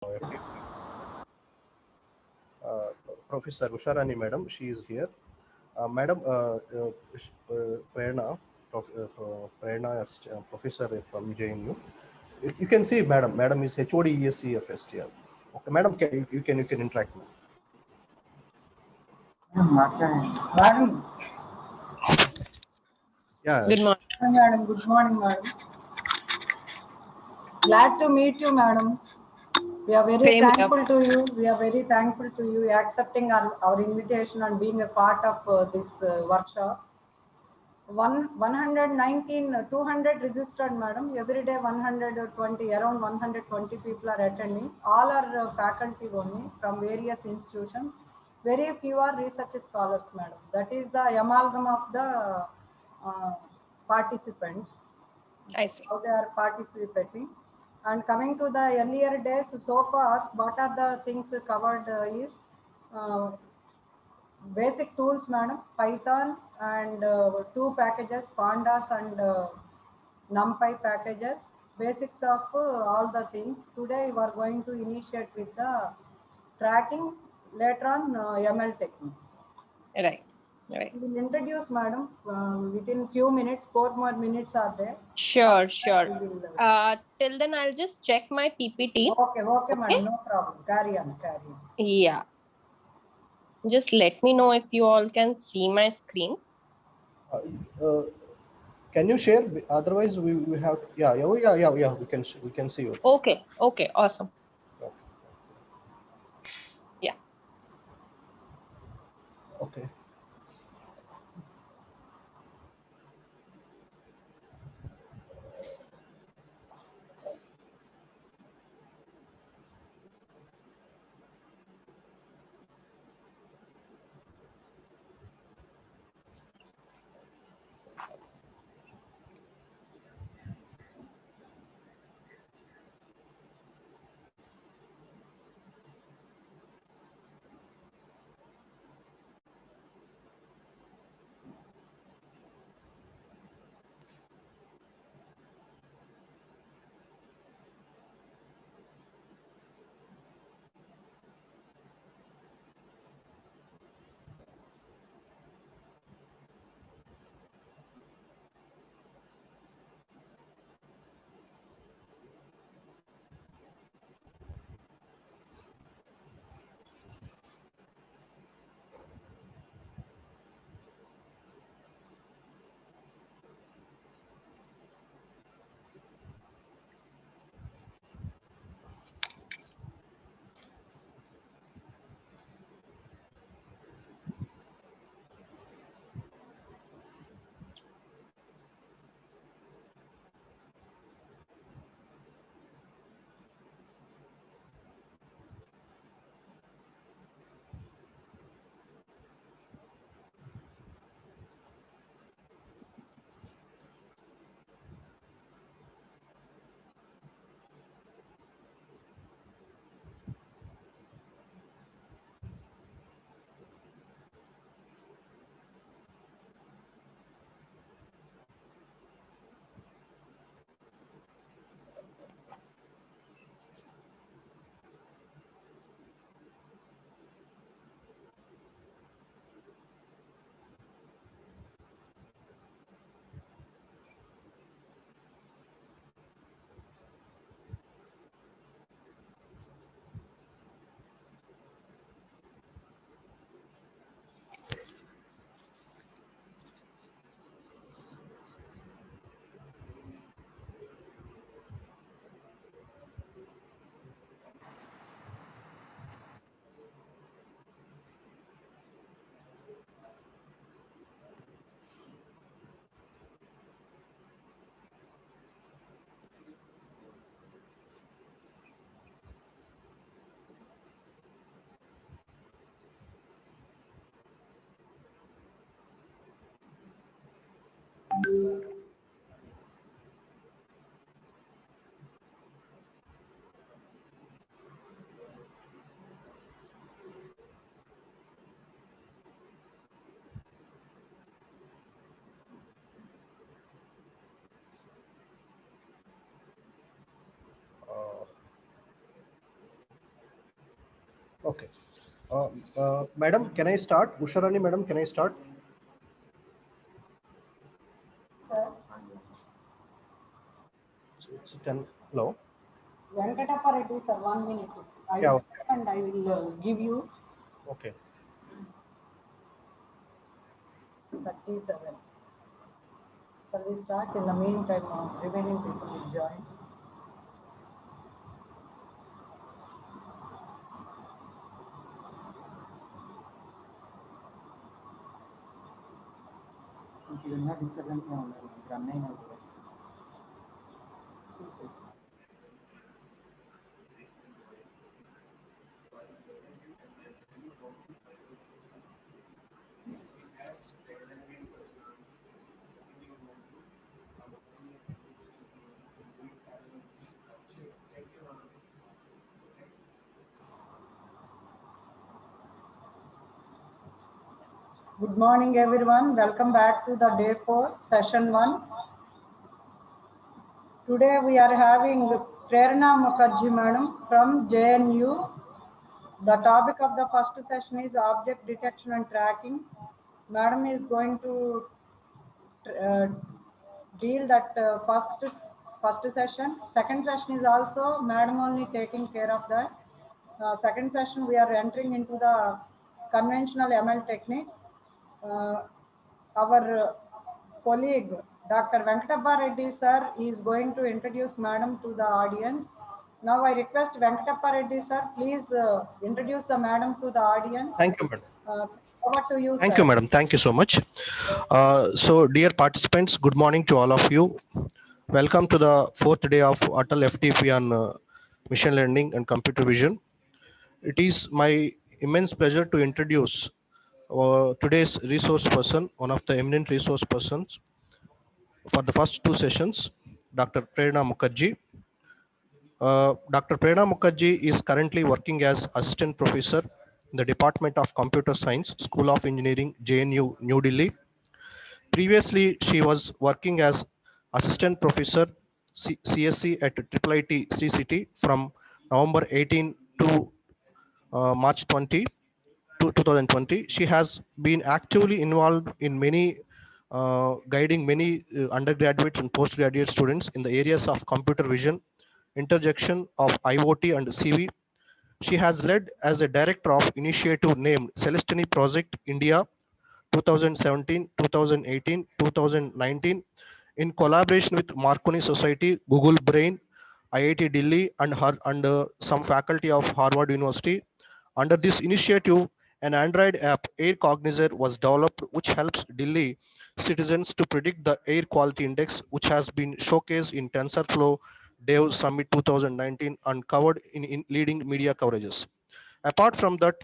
uh, Professor Usharani madam, she is here. Madam, Prerna, Prerna is professor from JNU. You can see madam, madam is HOD ESC of STL. Okay, madam, you can interact. Madam. Yeah. Good morning. Madam, good morning, madam. Glad to meet you, madam. We are very Same here. thankful to you. We are very thankful to you accepting our invitation and being a part of this workshop. 119, 200 registered, madam. Every day 120, around 120 people are attending. All are faculty only from various institutions. Very few are research scholars, madam. That is the amalgam of the participants. I see. How they are participating. And coming to the earlier days, so far, what are the things covered is uh, basic tools, madam, Python and two packages, Pandas and NumPy packages, basics of all the things. Today we are going to initiate with the tracking, later on ML techniques. Right. Right. We will introduce, madam, within few minutes, 4 more minutes are there. Sure, sure. We will, Till then, I'll just check my PPT. okay, madam, no problem. Carry on. Yeah. Just let me know if you all can see my screen. Can you share? Otherwise, we have. Yeah. We can see you. Okay. Okay. Awesome. Yeah. Okay. Okay. Madam, can I start? Usharani, madam, can I start? Sir, It's 10. Hello. Venkatappa Reddy, sir, 1 minute. I Yeah. will and I will give you Okay. 37. Shall we start? In the meantime, remaining people will join. ఇంకేదన్నా disturbance ఉండాలి run అయినా కూడా Good morning, everyone. Welcome back to the day 4, session 1. Today we are having Prerna Mukherjee madam from JNU. The topic of the first session is object detection and tracking. Madam is going to deal that first session. Second session is also madam only taking care of that. Second session we are entering into the conventional ML techniques. Our colleague Dr. Venkatappa Reddy sir is going to introduce madam to the audience. Now I request Venkatappa Reddy sir, please introduce the madam to the audience. Thank you, madam. Over to you, Thank sir. you, madam. Thank you so much. So, dear participants, good morning to all of you. Welcome to the fourth day of Atal FTP on machine learning and computer vision. It is my immense pleasure to introduce today's resource person, one of the eminent resource persons for the first two sessions, Dr. Prerna Mukherjee. Dr. Prerna Mukherjee is currently working as assistant professor in the Department of Computer Science, School of Engineering, JNU, New Delhi. Previously, she was working as assistant professor CSC at IIIT Sri City from November 18 to March 20 to 2020. She has been actively involved in many guiding many undergraduate and postgraduate students in the areas of computer vision, interjection of IoT and CV. She has led as a director of initiative named Celestini Project India 2017, 2018, 2019 in collaboration with Marconi Society, Google Brain, IIT Delhi and some faculty of Harvard University. Under this initiative, an Android app, Air Cognizer, was developed, which helps Delhi citizens to predict the air quality index, which has been showcased in TensorFlow Dev Summit 2019 and covered in leading media coverages. Apart from that,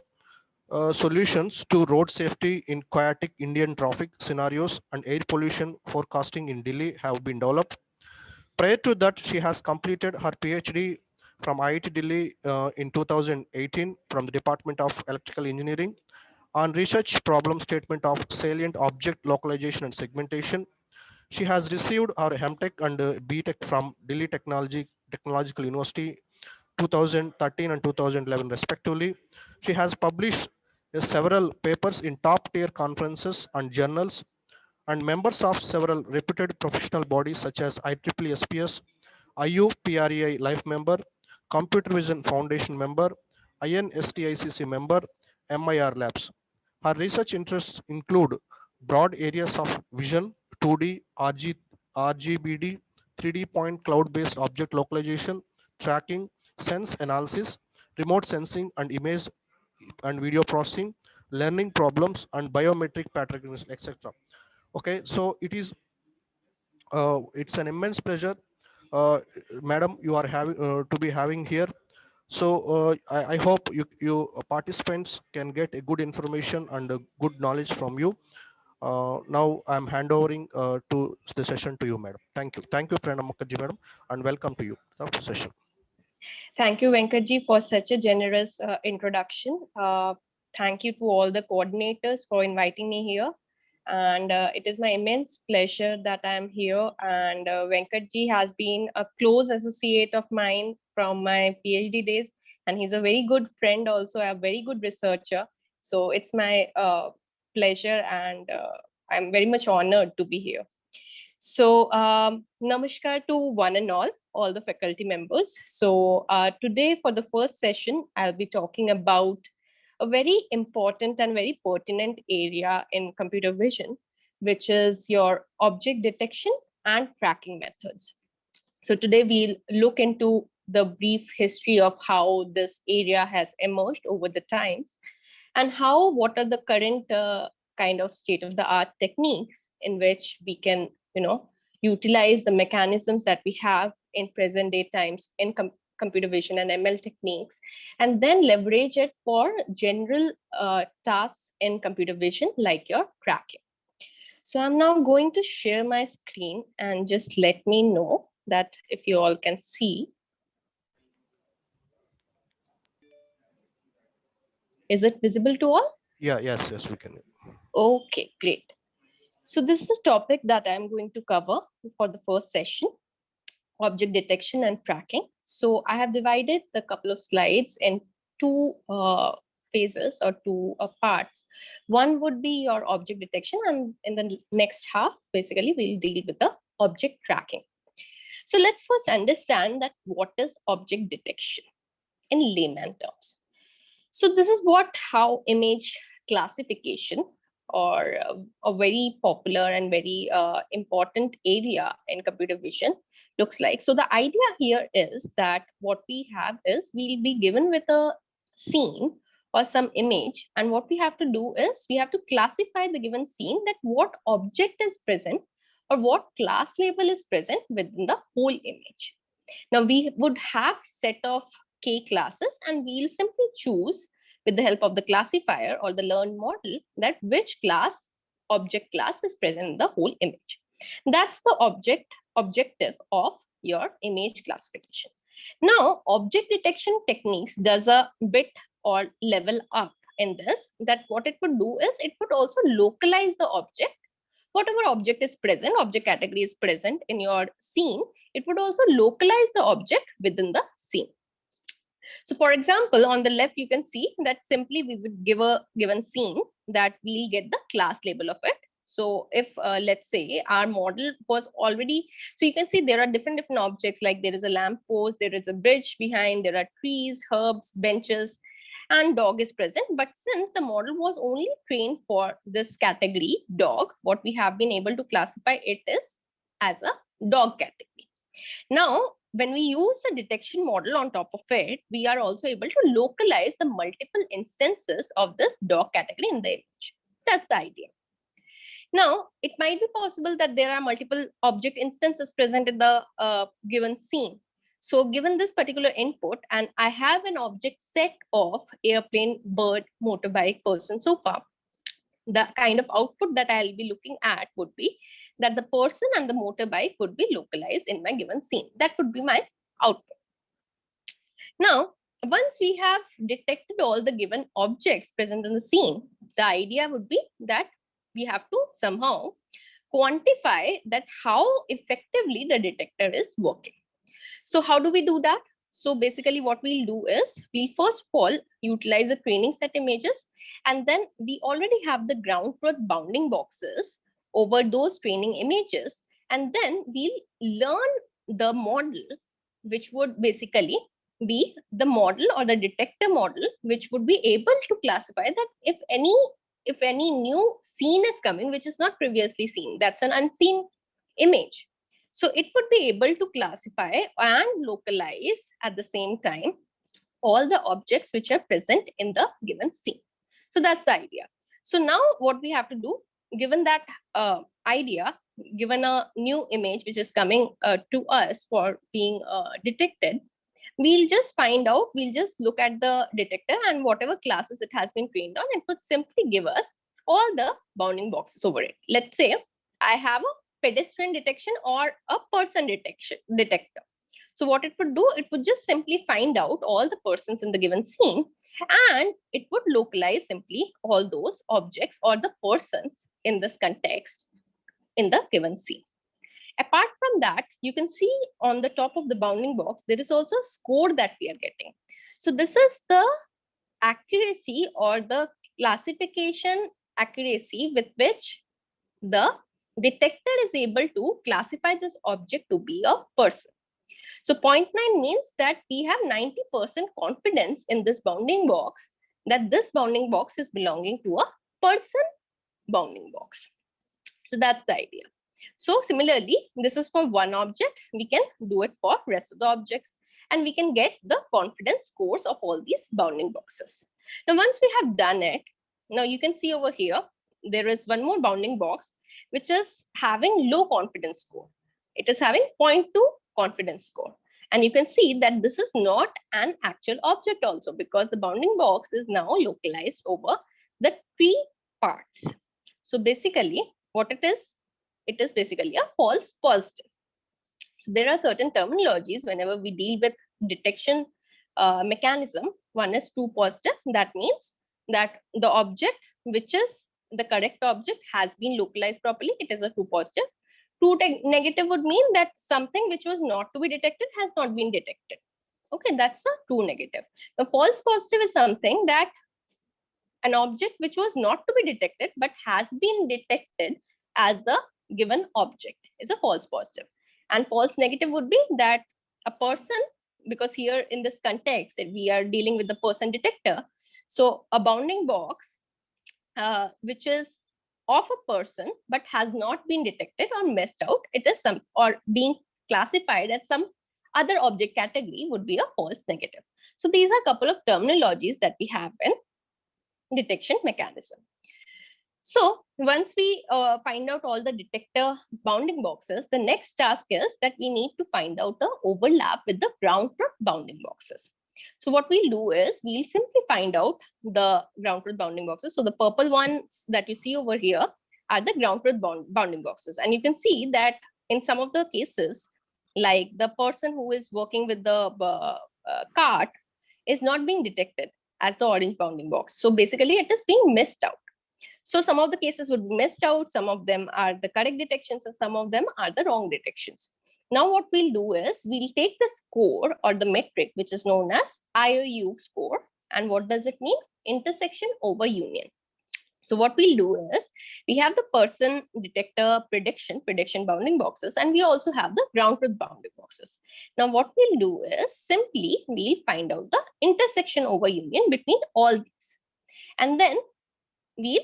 solutions to road safety in chaotic Indian traffic scenarios and air pollution forecasting in Delhi have been developed. Prior to that, she has completed her PhD from IIT Delhi in 2018 from the Department of Electrical Engineering on research problem statement of salient object localization and segmentation. She has received her MTech and BTech from Delhi Technological University 2013 and 2011 respectively. She has published several papers in top tier conferences and journals and members of several reputed professional bodies such as IEEE SPS, IUPREI Life Member, Computer Vision Foundation Member, INSTICC Member, MIR Labs. Her research interests include broad areas of vision, 2D, RGBD, 3D point cloud-based object localization, tracking, sense analysis, remote sensing and image and video processing, learning problems and biometric pattern recognition, etc. Okay, so it's an immense pleasure, madam, you are having to be having here. So I hope you participants can get a good information and a good knowledge from you. Now I'm handovering to the session to you, madam. Thank you. Thank you, Prerna Mukherjee, madam, and welcome to you, the session. Thank you, Venkatji, for such a generous introduction. Thank you to all the coordinators for inviting me here. And it is my immense pleasure that I am here. And Venkatji has been a close associate of mine from my PhD days. and he's a very good friend, also a very good researcher. So it's my pleasure, and I'm very much honored to be here. So namaskar to one and all the faculty members. So today for the first session, I'll be talking about a very important and very pertinent area in computer vision, which is your object detection and tracking methods. So today we'll look into the brief history of how this area has emerged over the times, and what are the current kind of state of the art techniques in which we can, utilize the mechanisms that we have in present day times in computer vision and ML techniques, and then leverage it for general tasks in computer vision, like your tracking. So I'm now going to share my screen, and just let me know that if you all can see. Is it visible to all? Yeah, yes, we can. Okay, great. So this is the topic that I'm going to cover for the first session, object detection and tracking. So I have divided the couple of slides in two phases or two parts. One would be your object detection, and in the next half, basically, we'll deal with the object tracking. So let's first understand that what is object detection in layman terms. So this is how image classification, or a very popular and very important area in computer vision, looks like. So the idea here is that what we have is we'll be given with a scene or some image, and what we have to do is we have to classify the given scene, that what object is present or what class label is present within the whole image. Now we would have set of K classes, and we'll simply choose with the help of the classifier or the learned model that which object class is present in the whole image. That's the objective of your image classification. Now, object detection techniques does a bit or level up in this, that what it would do is it would also localize the object. Whatever object is present, object category is present in your scene, it would also localize the object within the scene. So for example, on the left, you can see that simply we would give a given scene that we'll get the class label of it. So if let's say our model was already, so you can see there are different objects, like there is a lamp post, there is a bridge behind, there are trees, herbs, benches, and dog is present. But since the model was only trained for this category, dog, what we have been able to classify it is as a dog category. Now, when we use the detection model on top of it, we are also able to localize the multiple instances of this dog category in the image. That's the idea. Now, it might be possible that there are multiple object instances present in the given scene. So given this particular input, and I have an object set of airplane, bird, motorbike, person, sofa, the kind of output that I'll be looking at would be that the person and the motorbike would be localized in my given scene. That would be my output. Now, once we have detected all the given objects present in the scene, the idea would be that we have to somehow quantify that how effectively the detector is working. So how do we do that? So basically what we'll do is we'll first of all utilize the training set images, and then we already have the ground truth bounding boxes over those training images, and then we'll learn the model, which would basically be the model or the detector model, which would be able to classify that if any new scene is coming which is not previously seen, that's an unseen image. So it would be able to classify and localize at the same time all the objects which are present in the given scene. So that's the idea. So now what we have to do, given that idea, given a new image which is coming to us for being detected, we'll just look at the detector, and whatever classes it has been trained on, it would simply give us all the bounding boxes over it. Let's say I have a pedestrian detection or a person detector. So what it would do, it would just simply find out all the persons in the given scene, and it would localize simply all those objects or the persons in this context in the given scene. Apart from that, you can see on the top of the bounding box, there is also a score that we are getting. So this is the accuracy or the classification accuracy with which the detector is able to classify this object to be a person. So 0.9 means that we have 90% confidence in this bounding box that this bounding box is belonging to a person bounding box. So that's the idea. So similarly, this is for one object. We can do it for rest of the objects, and we can get the confidence scores of all these bounding boxes. Now, once we have done it, now you can see over here, there is one more bounding box, which is having low confidence score. It is having 0.2 confidence score. And you can see that this is not an actual object also, because the bounding box is now localized over the 3 parts. So basically, what it is basically a false positive. So there are certain terminologies whenever we deal with detection mechanism. One is true positive. That means that the object, which is the correct object, has been localized properly. It is a true positive. True negative would mean that something which was not to be detected has not been detected. Okay, that's a true negative. The false positive is something that an object which was not to be detected but has been detected as the given object is a false positive. And false negative would be that a person, because here in this context we are dealing with the person detector, so a bounding box which is of a person but has not been detected or missed out, it is some or being classified as some other object category would be a false negative. So these are a couple of terminologies that we have in detection mechanism. So once we find out all the detector bounding boxes, the next task is that we need to find out the overlap with the ground truth bounding boxes. So what we'll do is we'll simply find out the ground truth bounding boxes. So the purple ones that you see over here are the ground truth bounding boxes. And you can see that in some of the cases, like the person who is working with the cart is not being detected as the orange bounding box. So basically it is being missed out. So some of the cases would be missed out, some of them are the correct detections, and some of them are the wrong detections. Now what we'll do is we'll take the score or the metric, which is known as IOU score. And what does it mean? Intersection over union. So what we'll do is we have the person detector prediction bounding boxes, and we also have the ground truth bounding boxes. Now what we'll do is simply we'll find out the intersection over union between all these. And then we'll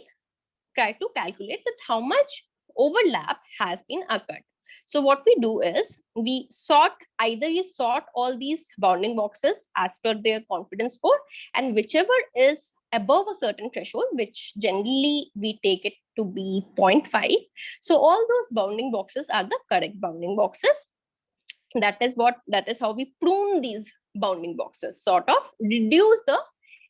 try to calculate that how much overlap has been occurred. So what we do is we sort, either you sort all these bounding boxes as per their confidence score, and whichever is above a certain threshold, which generally we take it to be 0.5. So all those bounding boxes are the correct bounding boxes. That is how we prune these bounding boxes, sort of reduce the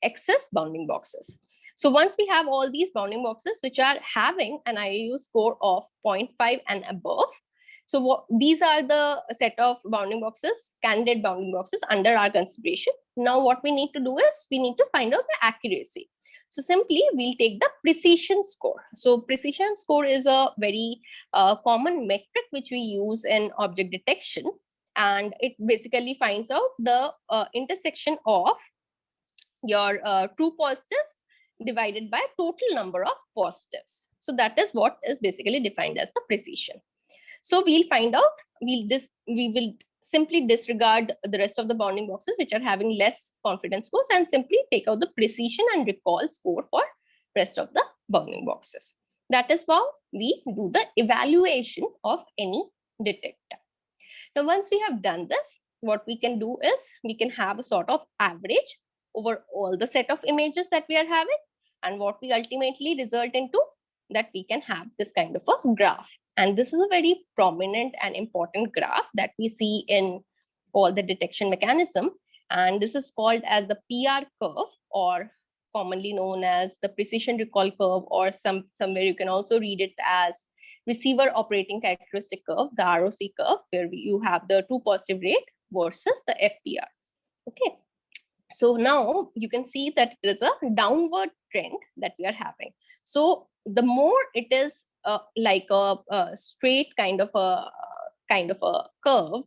excess bounding boxes. So once we have all these bounding boxes which are having an IAU score of 0.5 and above, so these are the set of bounding boxes, candidate bounding boxes under our consideration. Now what we need to do is we need to find out the accuracy. So simply we'll take the precision score. So precision score is a very common metric which we use in object detection, and it basically finds out the intersection of your true positives divided by total number of positives. So that is what is basically defined as the precision. So we'll find out, we will simply disregard the rest of the bounding boxes which are having less confidence scores and simply take out the precision and recall score for rest of the bounding boxes. That is how we do the evaluation of any detector. Now, once we have done this, what we can do is we can have a sort of average over all the set of images that we are having, and what we ultimately result into that we can have this kind of a graph. And this is a very prominent and important graph that we see in all the detection mechanism. And this is called as the PR curve, or commonly known as the precision recall curve, or somewhere you can also read it as receiver operating characteristic curve, the ROC curve, where you have the true positive rate versus the FPR. Okay. So now you can see that there is a downward trend that we are having. So the more it is like a straight kind of a curve,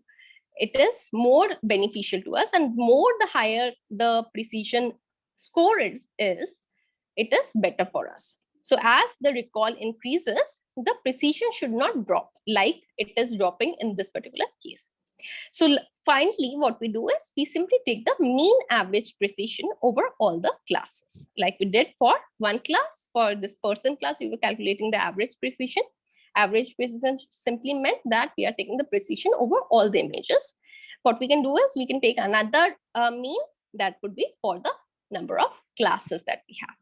it is more beneficial to us, and more the higher the precision score is, it is better for us. So as the recall increases, the precision should not drop like it is dropping in this particular case. So finally, what we do is we simply take the mean average precision over all the classes. Like we did for one class, for this person class, we were calculating the average precision. Average precision simply meant that we are taking the precision over all the images. What we can do is we can take another mean that would be for the number of classes that we have.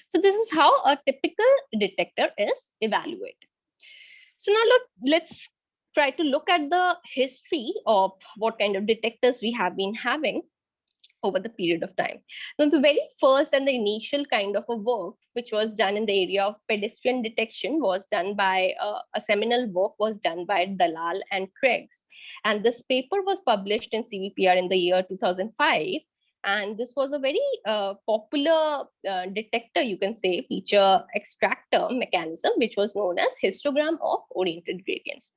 So this is how a typical detector is evaluated. So now let's try to look at the history of what kind of detectors we have been having over the period of time. Now, the very first and the initial kind of a work which was done in the area of pedestrian detection was done by a seminal work was done by Dalal and Craigs. And this paper was published in CVPR in the year 2005. And this was a very popular detector, you can say, feature extractor mechanism, which was known as histogram of oriented gradients.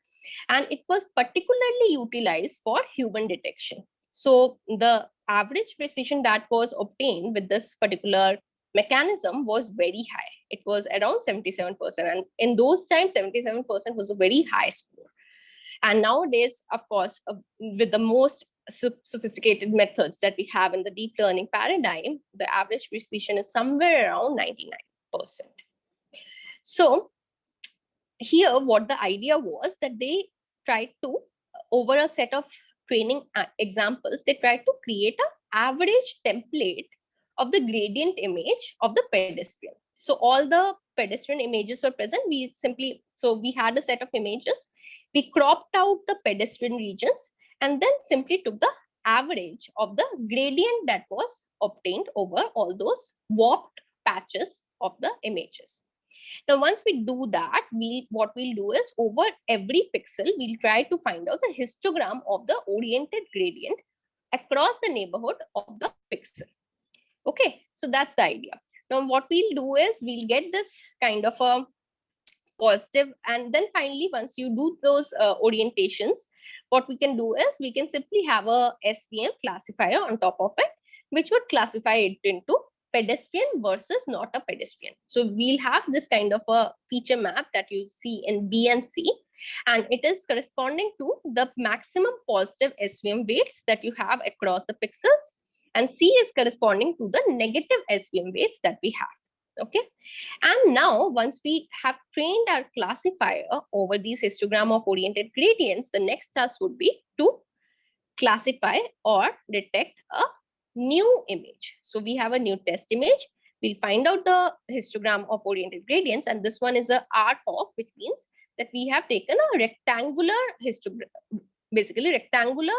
And it was particularly utilized for human detection. So the average precision that was obtained with this particular mechanism was very high. It was around 77%. And in those times, 77% was a very high score. And nowadays, of course, with the most sophisticated methods that we have in the deep learning paradigm, the average precision is somewhere around 99%. So here, what the idea was that they tried to, over a set of training examples, they tried to create an average template of the gradient image of the pedestrian. So all the pedestrian images were present. We had a set of images. We cropped out the pedestrian regions and then simply took the average of the gradient that was obtained over all those warped patches of the images. Now, once we do that, what we'll do is over every pixel, we'll try to find out the histogram of the oriented gradient across the neighborhood of the pixel. Okay, so that's the idea. Now, what we'll do is we'll get this kind of a positive, and then finally, once you do those orientations, what we can do is we can simply have a SVM classifier on top of it, which would classify it into pedestrian versus not a pedestrian. So we'll have this kind of a feature map that you see in B and C, and it is corresponding to the maximum positive SVM weights that you have across the pixels, and C is corresponding to the negative SVM weights that we have. Okay, and now once we have trained our classifier over these histogram of oriented gradients, the next task would be to classify or detect a new image. So we have a new test image. We'll find out the histogram of oriented gradients, and this one is a RHOP, which means that we have taken a rectangular histogram, basically rectangular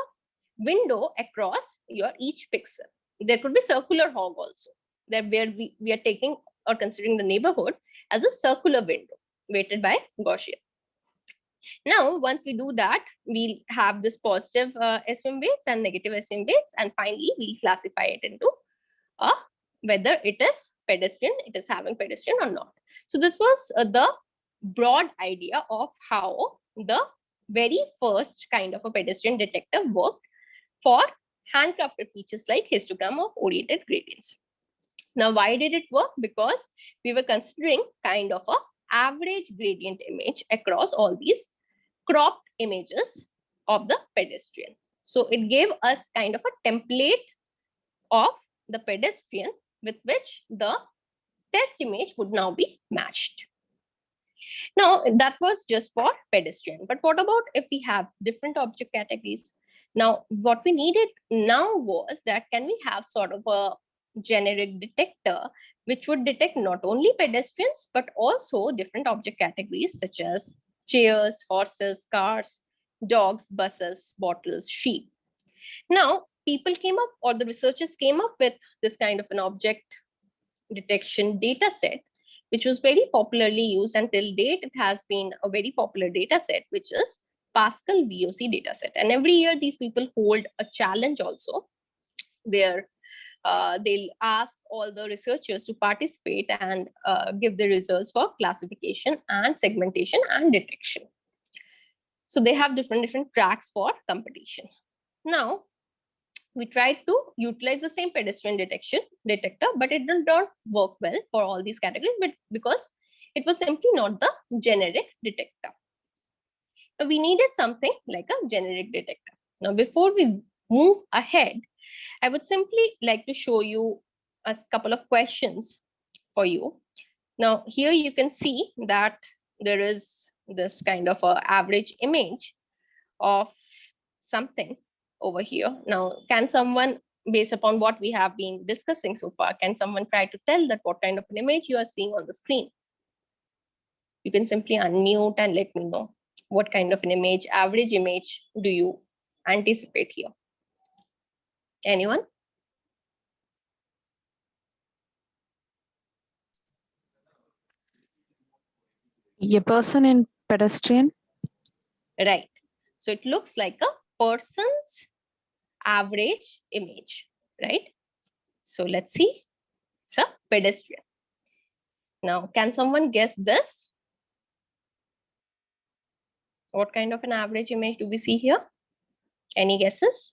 window across your each pixel. There could be circular hog also, that where we are taking or considering the neighborhood as a circular window weighted by Gaussian. Now, once we do that, we'll have this positive SVM weights and negative SVM weights, and finally we'll classify it into whether it is pedestrian, it is having pedestrian or not. So this was the broad idea of how the very first kind of a pedestrian detector worked for handcrafted features like histogram of oriented gradients. Now, why did it work? Because we were considering kind of a average gradient image across all these cropped images of the pedestrian. So it gave us kind of a template of the pedestrian with which the test image would now be matched. Now, that was just for pedestrian. But what about if we have different object categories? Now, what we needed now was that can we have sort of a generic detector which would detect not only pedestrians but also different object categories such as chairs, horses, cars, dogs, buses, bottles, sheep. Now, people came up, or the researchers came up with this kind of an object detection data set, which was very popularly used until date. It has been a very popular data set, which is Pascal VOC dataset. And every year these people hold a challenge also, where they'll ask all the researchers to participate and give the results for classification and segmentation and detection. So they have different tracks for competition. Now, we tried to utilize the same pedestrian detector, but it did not work well for all these categories, but because it was simply not the generic detector. So we needed something like a generic detector. Now, before we move ahead, I would simply like to show you a couple of questions for you. Now, here you can see that there is this kind of a average image of something over here. Now, can someone, based upon what we have been discussing so far, can someone try to tell that what kind of an image you are seeing on the screen? You can simply unmute and let me know what kind of an image, average image, do you anticipate here? Anyone? A person in pedestrian. Right. So it looks like a person's average image, right? So let's see. It's a pedestrian. Now, can someone guess this? What kind of an average image do we see here? Any guesses?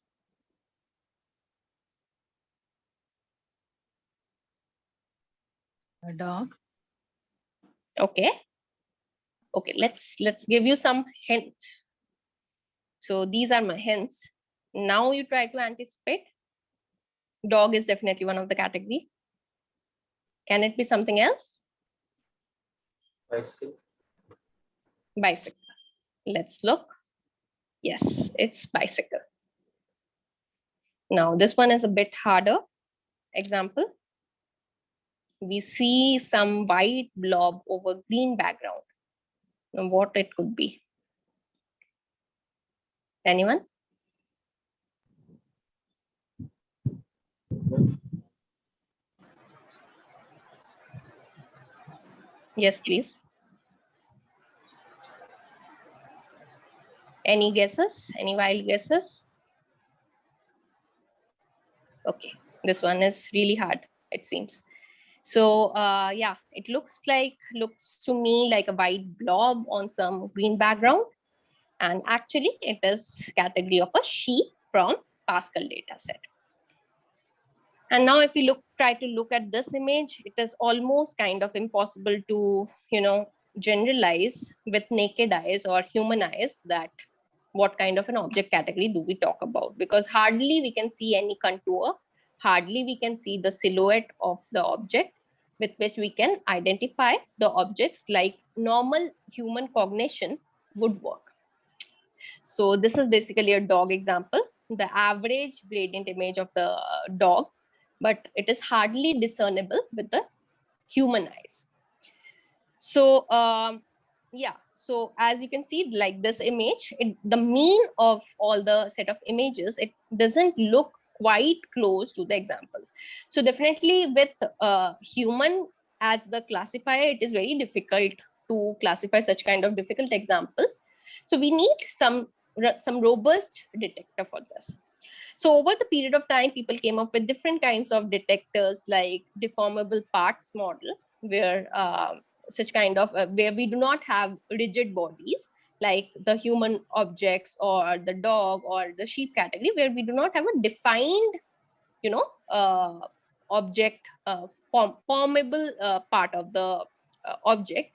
A dog. Okay. Okay, let's give you some hints. So these are my hints. Now you try to anticipate. Dog is definitely one of the category. Can it be something else? Bicycle. Bicycle. Let's look. Yes, it's bicycle. Now this one is a bit harder. Example. We see some white blob over green background. Now what it could be? Anyone? Yes, please. Any guesses? Any wild guesses? Okay, this one is really hard, it seems. So yeah, it looks to me like a white blob on some green background. And actually it is category of a sheep from Pascal dataset. And now if we try to look at this image, it is almost kind of impossible to, generalize with naked eyes or human eyes that what kind of an object category do we talk about, because hardly we can see any contour, hardly we can see the silhouette of the object with which we can identify the objects like normal human cognition would work. So this is basically a dog example, the average gradient image of the dog, but it is hardly discernible with the human eyes. So yeah, so as you can see, like this image, the mean of all the set of images, it doesn't look quite close to the example. So definitely with human as the classifier, it is very difficult to classify such kind of difficult examples. So we need some robust detector for this. So over the period of time, people came up with different kinds of detectors like deformable parts model, where such kind of where we do not have rigid bodies like the human objects or the dog or the sheep category, where we do not have a defined object formable part of the object.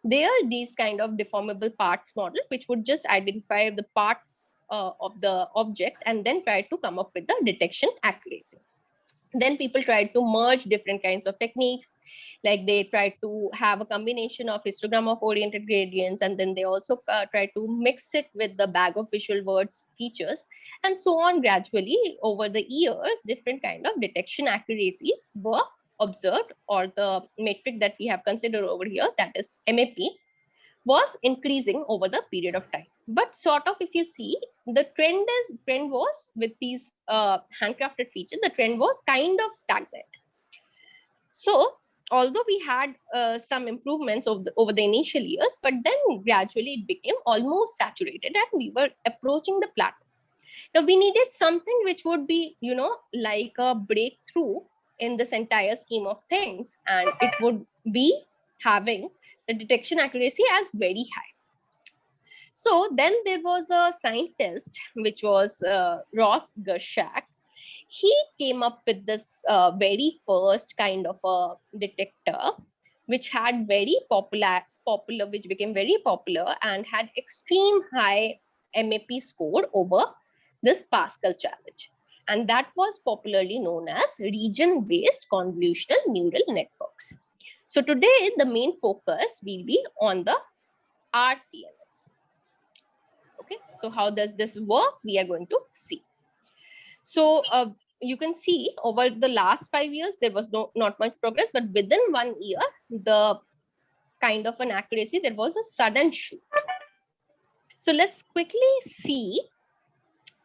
There are these kind of deformable parts model which would just identify the parts of the object and then try to come up with the detection accuracy. Then people tried to merge different kinds of techniques, like they tried to have a combination of histogram of oriented gradients, and then they also tried to mix it with the bag of visual words features, and so on. Gradually over the years, different kind of detection accuracies were observed, or the metric that we have considered over here, that is MAP, was increasing over the period of time. But sort of if you see, the trend was with these handcrafted features, the trend was kind of stagnant. So although we had some improvements over the initial years, but then gradually it became almost saturated and we were approaching the plateau. Now we needed something which would be, like a breakthrough in this entire scheme of things, and it would be having the detection accuracy as very high. So then there was a scientist, which was Ross Gershak. He came up with this very first kind of a detector, which had very popular, which became very popular and had extreme high MAP score over this Pascal challenge. And that was popularly known as region-based convolutional neural networks. So today, the main focus will be on the RCNNs. Okay, so how does this work? We are going to see. So you can see over the last 5 years, there was not much progress, but within 1 year, the kind of an accuracy, there was a sudden shoot. So let's quickly see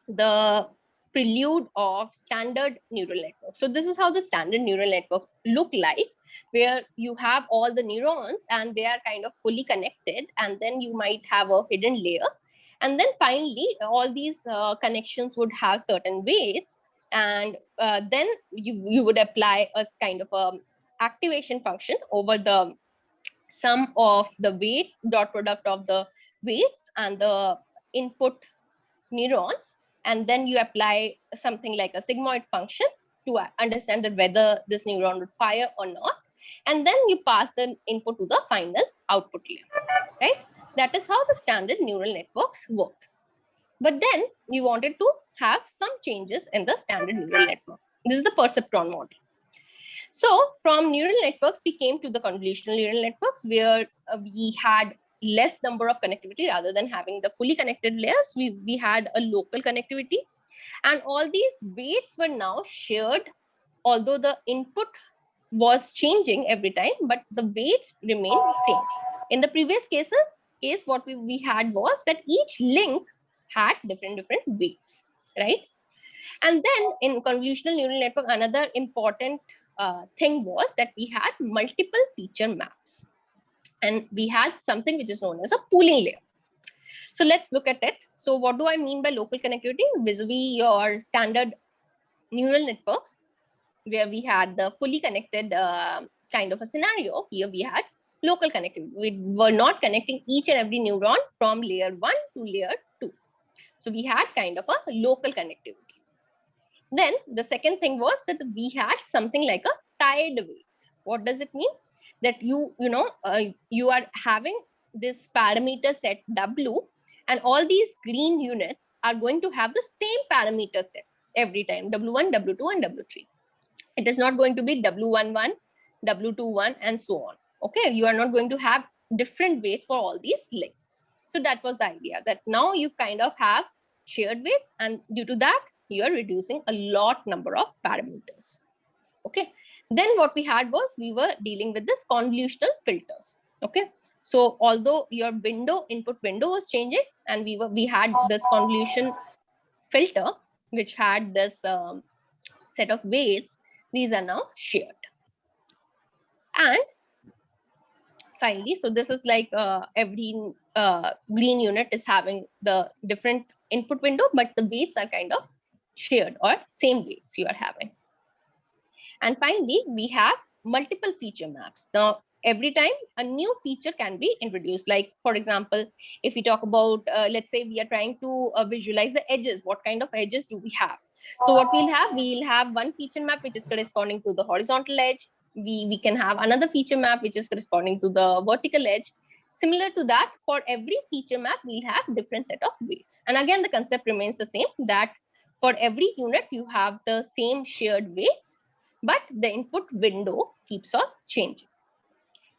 the prelude of standard neural network. So this is how the standard neural network look like, where you have all the neurons and they are kind of fully connected, and then you might have a hidden layer. And then finally, all these connections would have certain weights, and then you would apply a kind of a activation function over the sum of the weight dot product of the weights and the input neurons, and then you apply something like a sigmoid function to understand that whether this neuron would fire or not, and then you pass the input to the final output layer, right? That is how the standard neural networks work. But then we wanted to have some changes in the standard neural network. This is the perceptron model. So from neural networks, we came to the convolutional neural networks, where we had less number of connectivity. Rather than having the fully connected layers, we had a local connectivity. And all these weights were now shared, although the input was changing every time, but the weights remained same. In the previous case, what we had was that each link had different weights, right? And then in convolutional neural network, another important thing was that we had multiple feature maps, and we had something which is known as a pooling layer. So let's look at it. So what do I mean by local connectivity? Vis-a-vis your standard neural networks, where we had the fully connected kind of a scenario. Here we had local connectivity. We were not connecting each and every neuron from layer 1 to layer 2. So we had kind of a local connectivity. Then the second thing was that we had something like a tied weights. What does it mean? That you are having this parameter set W, and all these green units are going to have the same parameter set every time, W1, W2, and W3. It is not going to be W11, W21, and so on. Okay, you are not going to have different weights for all these links. So that was the idea, that now you kind of have shared weights, and due to that, you are reducing a lot number of parameters. Okay, then what we had was we were dealing with this convolutional filters. Okay, so although your input window was changing, and we had this convolution filter which had this set of weights, these are now shared. And finally, so this is like every green unit is having the different input window, but the weights are kind of shared, or same weights you are having. And finally, we have multiple feature maps. Now, every time a new feature can be introduced. Like, for example, if we talk about, let's say we are trying to visualize the edges, what kind of edges do we have? So what we'll have one feature map which is corresponding to the horizontal edge. We can have another feature map which is corresponding to the vertical edge. Similar to that, for every feature map, we'll have different set of weights. And again, the concept remains the same, that for every unit, you have the same shared weights, but the input window keeps on changing.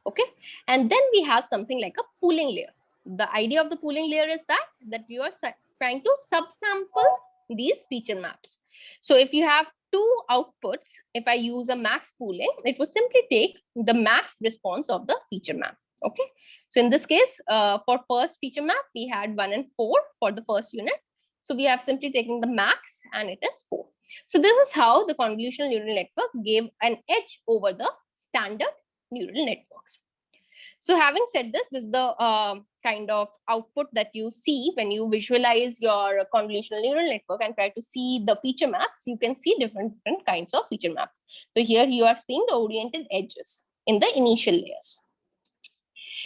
Okay, and then we have something like a pooling layer. The idea of the pooling layer is that you are trying to subsample these feature maps. So if you have two outputs, if I use a max pooling, it will simply take the max response of the feature map. Okay, so in this case, for first feature map, we had 1 and 4 for the first unit. So we have simply taken the max, and it is 4. So this is how the convolutional neural network gave an edge over the standard neural networks. So having said this, this is the kind of output that you see when you visualize your convolutional neural network and try to see the feature maps. You can see different kinds of feature maps. So here you are seeing the oriented edges in the initial layers.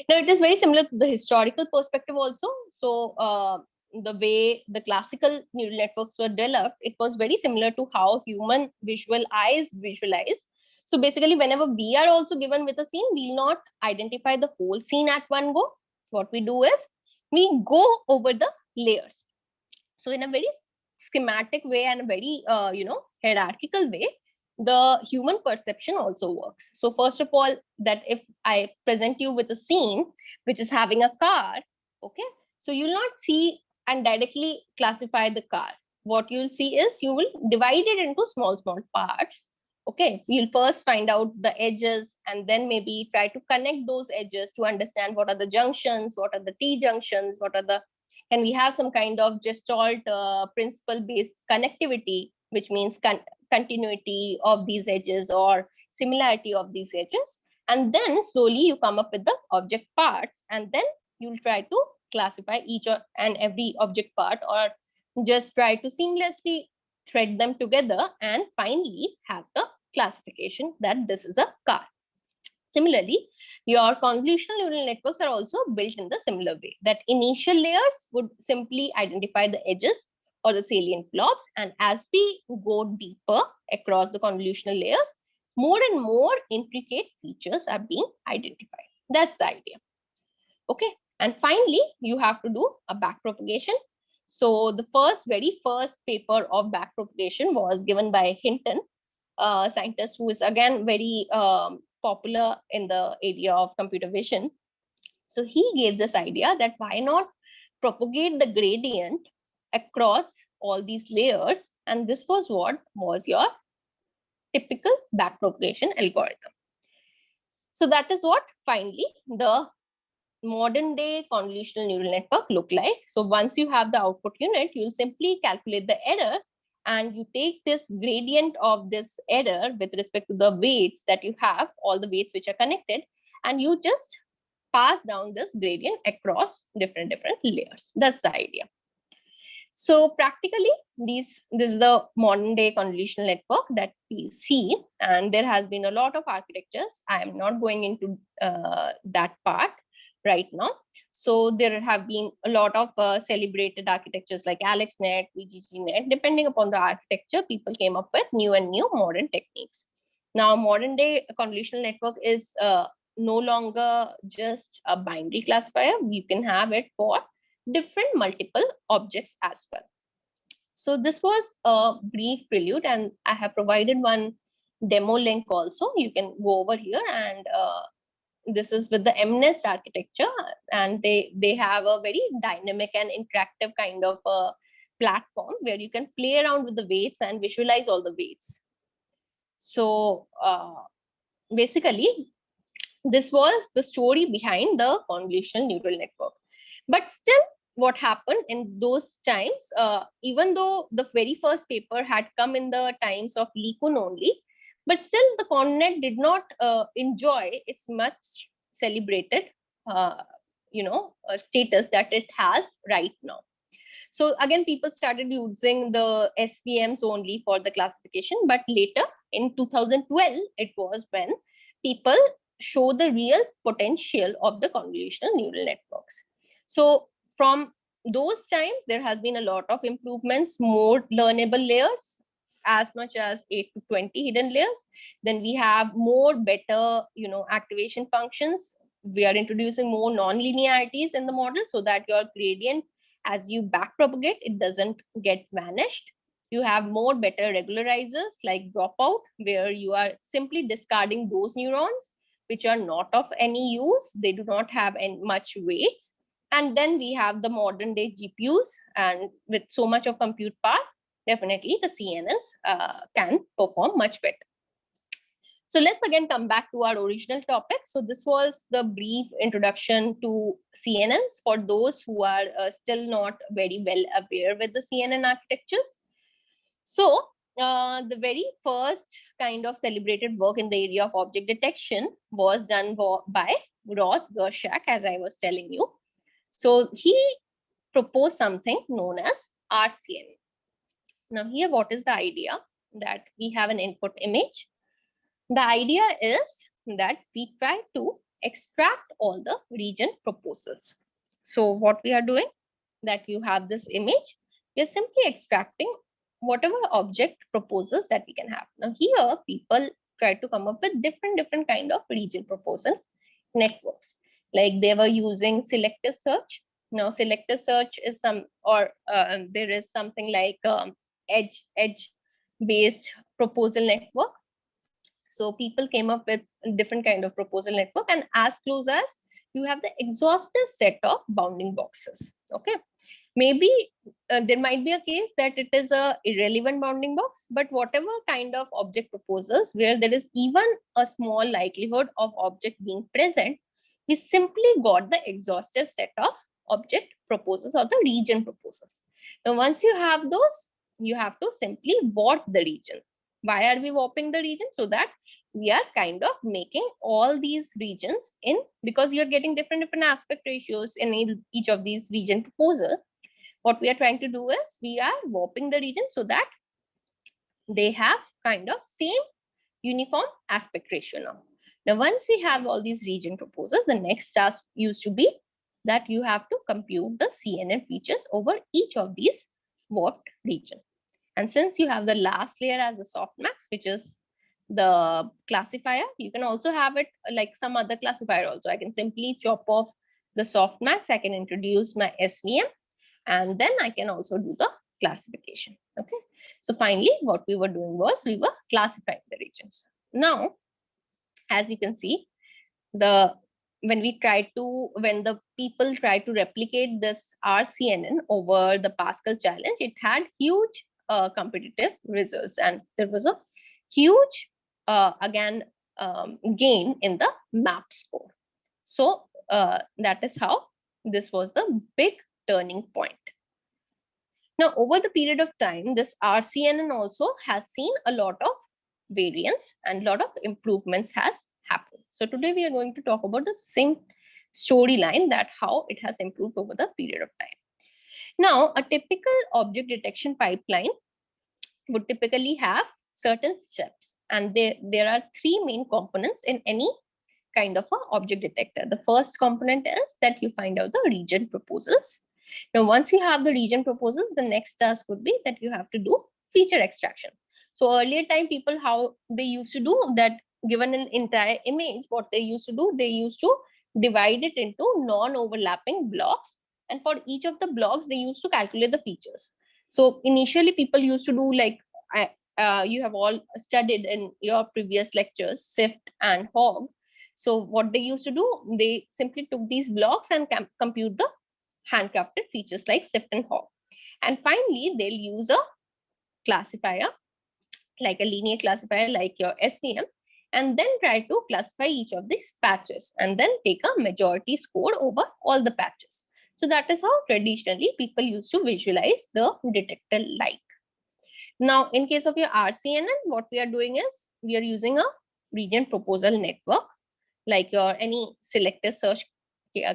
Now, it is very similar to the historical perspective also. So the way the classical neural networks were developed, it was very similar to how human visual eyes visualize. So basically, whenever we are also given with a scene, we'll not identify the whole scene at one go. What we do is we go over the layers. So in a very schematic way and a very hierarchical way, the human perception also works. So first of all, that if I present you with a scene which is having a car, okay, so you'll not see and directly classify the car. What you'll see is you will divide it into small parts. Okay, you'll first find out the edges and then maybe try to connect those edges to understand what are the junctions, what are the T junctions, what are the, and we have some kind of Gestalt principle based connectivity, which means continuity of these edges or similarity of these edges. And then slowly you come up with the object parts, and then you'll try to classify each and every object part, or just try to seamlessly thread them together and finally have the classification that this is a car. Similarly, your convolutional neural networks are also built in the similar way, that initial layers would simply identify the edges or the salient blobs. And as we go deeper across the convolutional layers, more and more intricate features are being identified. That's the idea. Okay. And finally, you have to do a backpropagation. So the very first paper of backpropagation was given by Hinton, a scientist who is again very popular in the area of computer vision. So he gave this idea that why not propagate the gradient across all these layers, and this was what was your typical backpropagation algorithm. So that is what finally the modern day convolutional neural network look like. So once you have the output unit, you'll simply calculate the error, and you take this gradient of this error with respect to the weights that you have, all the weights which are connected, and you just pass down this gradient across different layers. That's the idea. So practically, this is the modern day convolutional network that we see, and there has been a lot of architectures. I am not going into that part right now. So there have been a lot of celebrated architectures like AlexNet, VGGNet. Depending upon the architecture, people came up with new and new modern techniques. Now, modern day convolutional network is no longer just a binary classifier. You can have it for different multiple objects as well. So this was a brief prelude, and I have provided one demo link also. You can go over here, and this is with the MNest architecture, and they have a very dynamic and interactive kind of a platform where you can play around with the weights and visualize all the weights. So basically, this was the story behind the convolutional neural network. But still, what happened in those times, even though the very first paper had come in the times of LeCun only, but still the ConvNet did not enjoy its much celebrated status that it has right now. So again, people started using the SVMs only for the classification, but later in 2012, it was when people show the real potential of the convolutional neural networks. So from those times, there has been a lot of improvements, more learnable layers, as much as 8 to 20 hidden layers. Then we have more better, activation functions. We are introducing more non-linearities in the model so that your gradient, as you backpropagate, it doesn't get vanished. You have more better regularizers like dropout, where you are simply discarding those neurons which are not of any use. They do not have any much weights. And then we have the modern day GPUs, and with so much of compute power, definitely the CNNs can perform much better. So let's again come back to our original topic. So this was the brief introduction to CNNs for those who are still not very well aware with the CNN architectures. So the very first kind of celebrated work in the area of object detection was done by Ross Gershak, as I was telling you. So he proposed something known as RCN. Now here, what is the idea? That we have an input image. The idea is that we try to extract all the region proposals. So what we are doing, that you have this image, we are simply extracting whatever object proposals that we can have. Now here people try to come up with different kind of region proposal networks. Like they were using selective search. Now selective search is there is something like edge based proposal network. So people came up with different kind of proposal network, and as close as you have the exhaustive set of bounding boxes. Okay, maybe there might be a case that it is a irrelevant bounding box, but whatever kind of object proposals where there is even a small likelihood of object being present, we simply got the exhaustive set of object proposals or the region proposals. Now once you have those, you have to simply warp the region. Why are we warping the region? So that we are kind of making all these regions in, because you're getting different aspect ratios in each of these region proposals. What we are trying to do is we are warping the region so that they have kind of same uniform aspect ratio now. Now, once we have all these region proposals, the next task used to be that you have to compute the CNN features over each of these warped region. And since you have the last layer as the softmax, which is the classifier, you can also have it like some other classifier also. I can simply chop off the softmax, I can introduce my SVM, and then I can also do the classification. Okay, so finally what we were doing was we were classifying the regions. Now as you can see, when the people tried to replicate this RCNN over the Pascal challenge, it had huge competitive results, and there was a huge gain in the map score. So that is how this was the big turning point. Now, over the period of time, this RCNN also has seen a lot of variance and a lot of improvements has happened. So today we are going to talk about the same storyline, that how it has improved over the period of time. Now, a typical object detection pipeline would typically have certain steps, and there are three main components in any kind of an object detector. The first component is that you find out the region proposals. Now, once you have the region proposals, the next task would be that you have to do feature extraction. So earlier time, people, how they used to do that, given an entire image, what they used to do, they used to divide it into non-overlapping blocks. And for each of the blocks, they used to calculate the features. So initially people used to do like, you have all studied in your previous lectures, SIFT and HOG. So what they used to do, they simply took these blocks and compute the handcrafted features like SIFT and HOG. And finally, they'll use a classifier, like a linear classifier like your SVM, and then try to classify each of these patches and then take a majority score over all the patches. So that is how traditionally people used to visualize the detector like. Now, in case of your RCNN, what we are doing is we are using a region proposal network, like your any selective search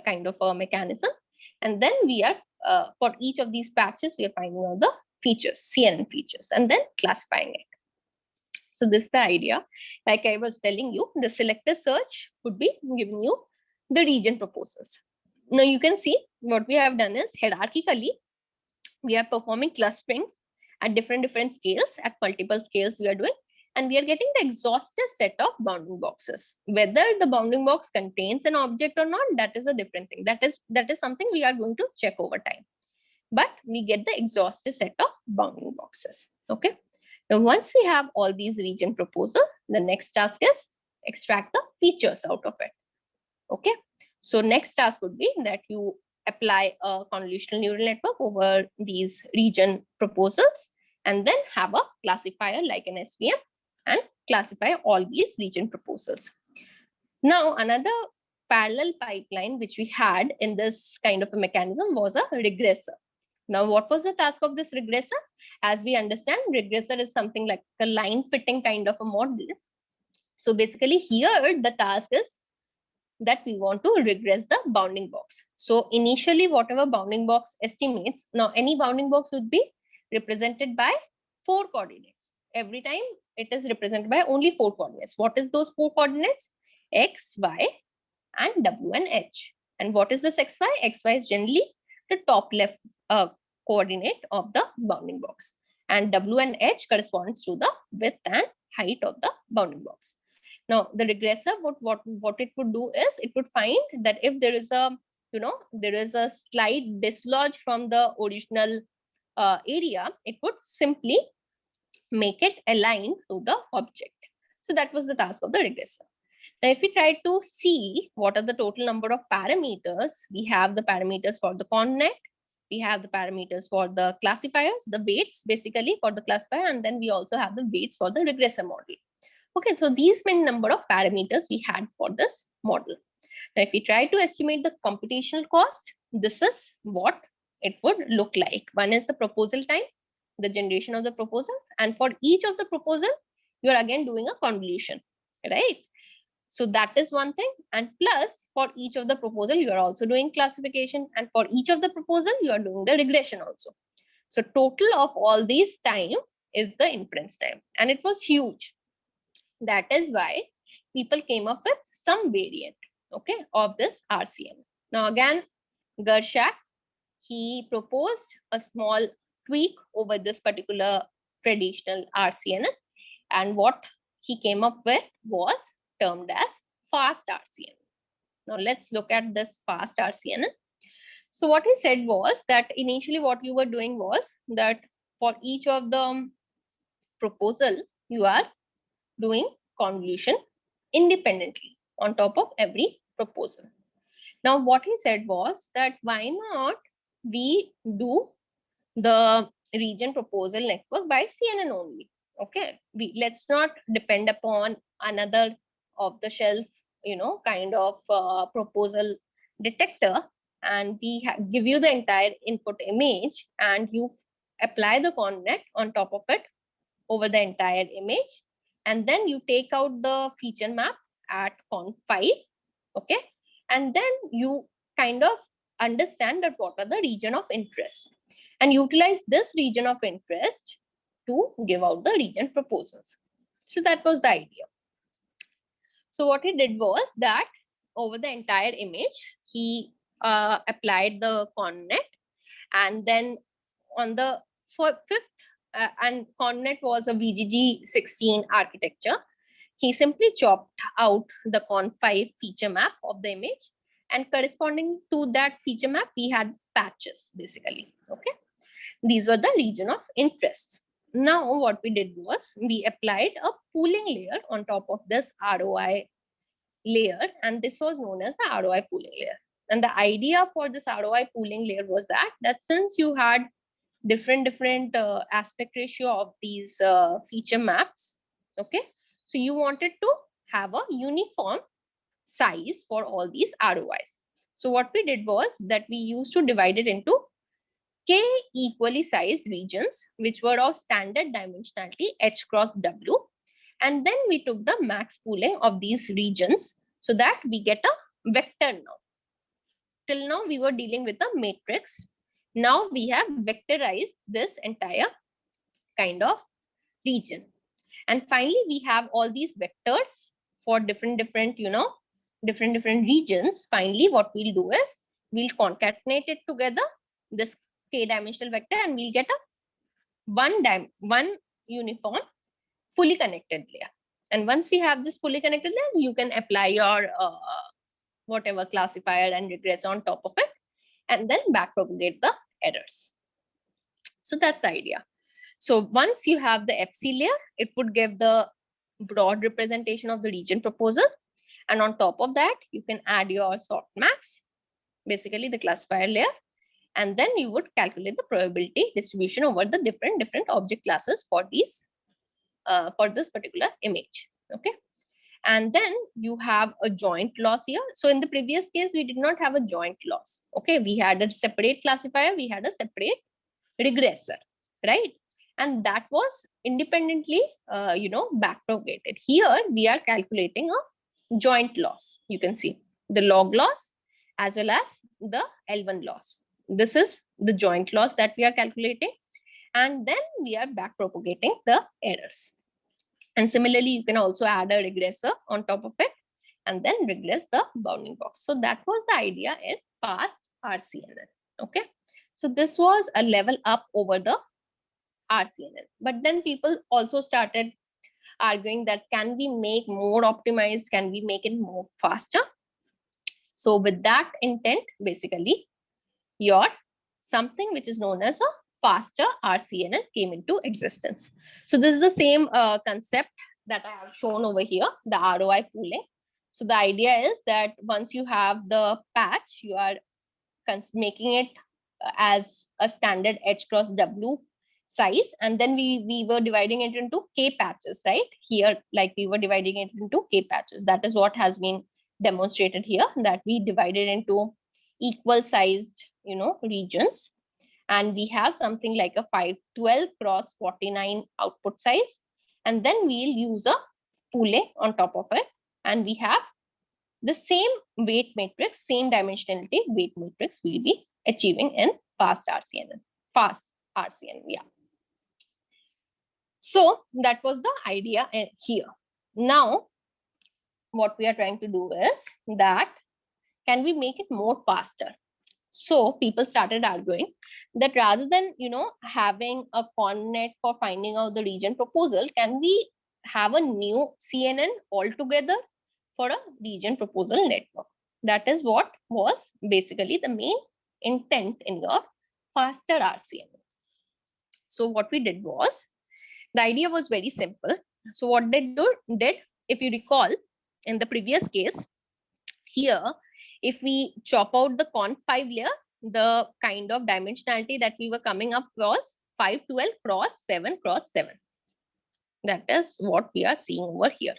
kind of a mechanism. And then we are, for each of these patches, we are finding out the features, CNN features, and then classifying it. So this is the idea. Like I was telling you, the selective search would be giving you the region proposals. Now you can see what we have done is hierarchically, we are performing clusterings at different scales, at multiple scales we are doing, and we are getting the exhaustive set of bounding boxes. Whether the bounding box contains an object or not, that is a different thing. That is something we are going to check over time. But we get the exhaustive set of bounding boxes. Okay. Now, once we have all these region proposals, the next task is extract the features out of it. Okay. So next task would be that you apply a convolutional neural network over these region proposals and then have a classifier like an SVM and classify all these region proposals. Now, another parallel pipeline which we had in this kind of a mechanism was a regressor. Now, what was the task of this regressor? As we understand, regressor is something like a line fitting kind of a model. So basically here the task is that we want to regress the bounding box. So initially, whatever bounding box estimates, now any bounding box would be represented by 4 coordinates. Every time it is represented by only 4 coordinates. What is those 4 coordinates? X, Y, and W and H. And what is this XY? XY is generally the top left coordinate of the bounding box. And W and H corresponds to the width and height of the bounding box. Now, the regressor, what it would do is it would find that if there is a, there is a slight dislodge from the original area, it would simply make it align to the object. So that was the task of the regressor. Now, if we try to see what are the total number of parameters, we have the parameters for the ConNet, we have the parameters for the classifiers, the weights basically for the classifier, and then we also have the weights for the regressor model. Okay, so these many number of parameters we had for this model. Now, if we try to estimate the computational cost, this is what it would look like. One is the proposal time, the generation of the proposal, and for each of the proposal, you are again doing a convolution, right? So that is one thing. And plus for each of the proposal, you are also doing classification, and for each of the proposal, you are doing the regression also. So total of all these time is the inference time, and it was huge. That is why people came up with some variant, okay, of this RCN. Now again, Gershak, he proposed a small tweak over this particular traditional RCN, and what he came up with was termed as fast RCN. Now let's look at this fast RCN. So what he said was that initially what you were doing was that for each of the proposal, you are doing convolution independently on top of every proposal. Now what he said was that why not we do the region proposal network by CNN only. Okay, let's not depend upon another off the shelf, kind of proposal detector, and we give you the entire input image and you apply the ConNet on top of it over the entire image, and then you take out the feature map at Con5, okay, and then you kind of understand that what are the region of interest and utilize this region of interest to give out the region proposals. So that was the idea. So what he did was that over the entire image, he applied the ConNet, and then on the fifth, and ConNet was a VGG16 architecture. He simply chopped out the Con5 feature map of the image, and corresponding to that feature map, we had patches basically. Okay, these were the region of interest. Now what we did was we applied a pooling layer on top of this ROI layer, and this was known as the ROI pooling layer. And the idea for this ROI pooling layer was that since you had different aspect ratio of these feature maps, okay, so you wanted to have a uniform size for all these ROIs. So what we did was that we used to divide it into k equally sized regions, which were of standard dimensionality H cross W. And then we took the max pooling of these regions so that we get a vector now. Till now, we were dealing with a matrix. Now we have vectorized this entire kind of region. And finally, we have all these vectors for different regions. Finally, what we'll do is we'll concatenate it together, this k-dimensional vector, and we'll get a one uniform fully connected layer. And once we have this fully connected layer, you can apply your whatever classifier and regress on top of it, and then backpropagate the errors. So that's the idea. So once you have the FC layer, it would give the broad representation of the region proposal. And on top of that, you can add your softmax, basically the classifier layer. And then you would calculate the probability distribution over the different object classes for these for this particular image. Okay. And then you have a joint loss here. So in the previous case, we did not have a joint loss. Okay, we had a separate classifier, we had a separate regressor, right? And that was independently, backpropagated. Here we are calculating a joint loss. You can see the log loss as well as the L1 loss. This is the joint loss that we are calculating. And then we are backpropagating the errors. And similarly, you can also add a regressor on top of it. and then regress the bounding box. So that was the idea in fast RCNN. Okay. So this was a level up over the RCNN. But then people also started arguing that can we make more optimized? Can we make it more faster? So with that intent, basically, your something which is known as a faster RCNN came into existence. So this is the same concept that I have shown over here, the ROI pooling. So the idea is that once you have the patch, you are making it as a standard H cross W size, and then we were dividing it into K patches, right? Here, like we were dividing it into K patches. That is what has been demonstrated here, that we divided into equal sized, regions. And we have something like a 512 cross 49 output size. And then we'll use a pooling on top of it. And we have the same weight matrix, same dimensionality weight matrix we'll be achieving in fast RCNN. Fast RCNN, yeah. So that was the idea here. Now, what we are trying to do is that, can we make it more faster? So people started arguing that rather than, having a ConNet for finding out the region proposal, can we have a new CNN altogether for a region proposal network? That is what was basically the main intent in your faster RCNN. So what we did was, the idea was very simple. So what they did, if you recall, in the previous case, here, if we chop out the conf5 layer, the kind of dimensionality that we were coming up was 512 cross 7 cross 7. That is what we are seeing over here.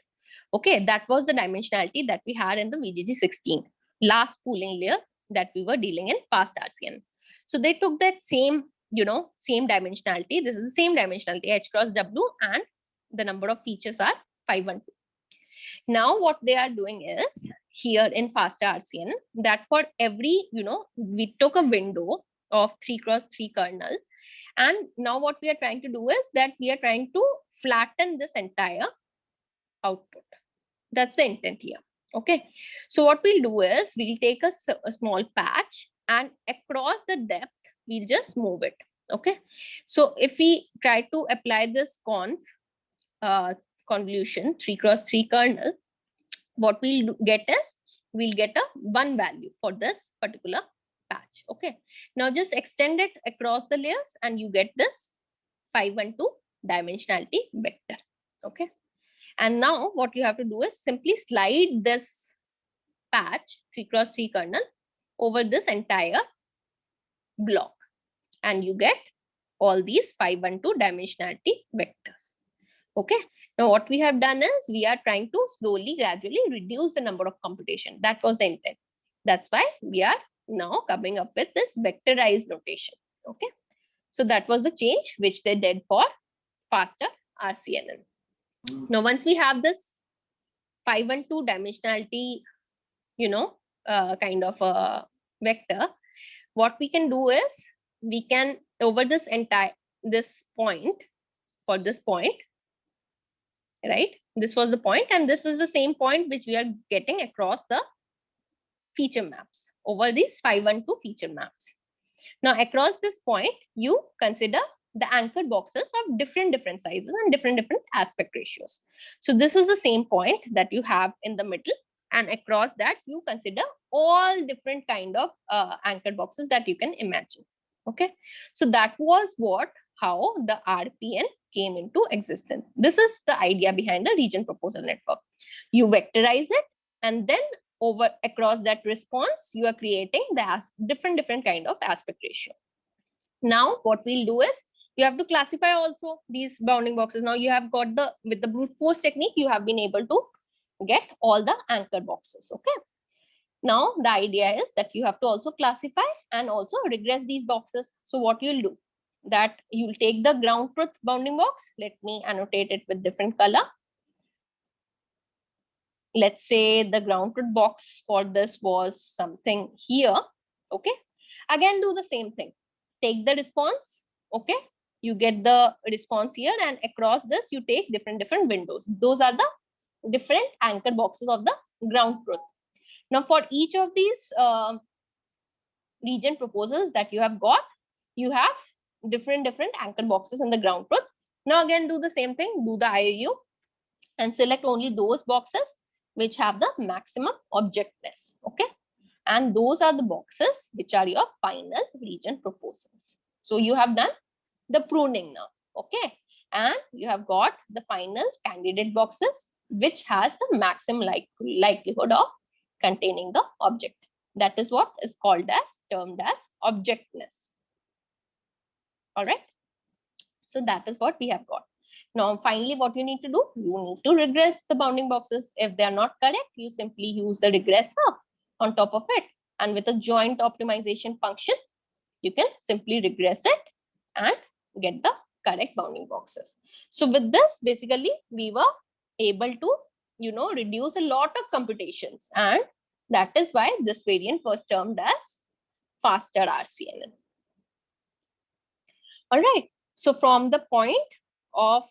Okay, that was the dimensionality that we had in the VGG16, last pooling layer that we were dealing in fast RCN. So they took that same, same dimensionality. This is the same dimensionality, H cross W, and the number of features are 512. Now what they are doing is, here in faster RCN, that for every, we took a window of 3 cross 3 kernel. And now what we are trying to do is that we are trying to flatten this entire output. That's the intent here. Okay. So what we'll do is, we'll take a small patch, and across the depth, we'll just move it. Okay. So if we try to apply this convolution 3 cross 3 kernel, what we'll get is, we'll get a 1 value for this particular patch. Okay. Now just extend it across the layers and you get this 512 dimensionality vector. Okay. And now what you have to do is simply slide this patch 3 cross 3 kernel over this entire block, and you get all these 512 dimensionality vectors. Okay. Now what we have done is, we are trying to slowly, gradually reduce the number of computation. That was the intent. That's why we are now coming up with this vectorized notation. Okay. So that was the change which they did for faster RCNN. Now, once we have this 512 dimensionality, kind of a vector, what we can do is, we can, over this point, for this point, right? This was the point, and this is the same point which we are getting across the feature maps, over these 512 feature maps. Now, across this point, you consider the anchored boxes of different sizes and different aspect ratios. So this is the same point that you have in the middle, and across that you consider all different kind of anchored boxes that you can imagine. Okay, so that was how the RPN came into existence. This is the idea behind the region proposal network. You vectorize it, and then across that response, you are creating the different kind of aspect ratio. Now what we'll do is, you have to classify also these bounding boxes. Now you have got with the brute force technique, you have been able to get all the anchor boxes. Okay. Now the idea is that you have to also classify and also regress these boxes. So what you'll do, that you'll take the ground truth bounding box. Let me annotate it with different color. Let's say the ground truth box for this was something here. Okay. Again, do the same thing. Take the response. Okay. You get the response here, and across this, you take different windows. Those are the different anchor boxes of the ground truth. Now, for each of these region proposals that you have got, you have different anchor boxes in the ground truth. Now again, do the same thing, do the IOU and select only those boxes which have the maximum objectness. Okay. And those are the boxes which are your final region proposals. So you have done the pruning now. Okay. And you have got the final candidate boxes which has the maximum likelihood of containing the object. That is what is called as, termed as objectness. All right. So that is what we have got. Now, finally, what you need to do, you need to regress the bounding boxes. If they are not correct, you simply use the regressor on top of it. And with a joint optimization function, you can simply regress it and get the correct bounding boxes. So with this, basically, we were able to, reduce a lot of computations. And that is why this variant was termed as faster RCNN. All right. So from the point of,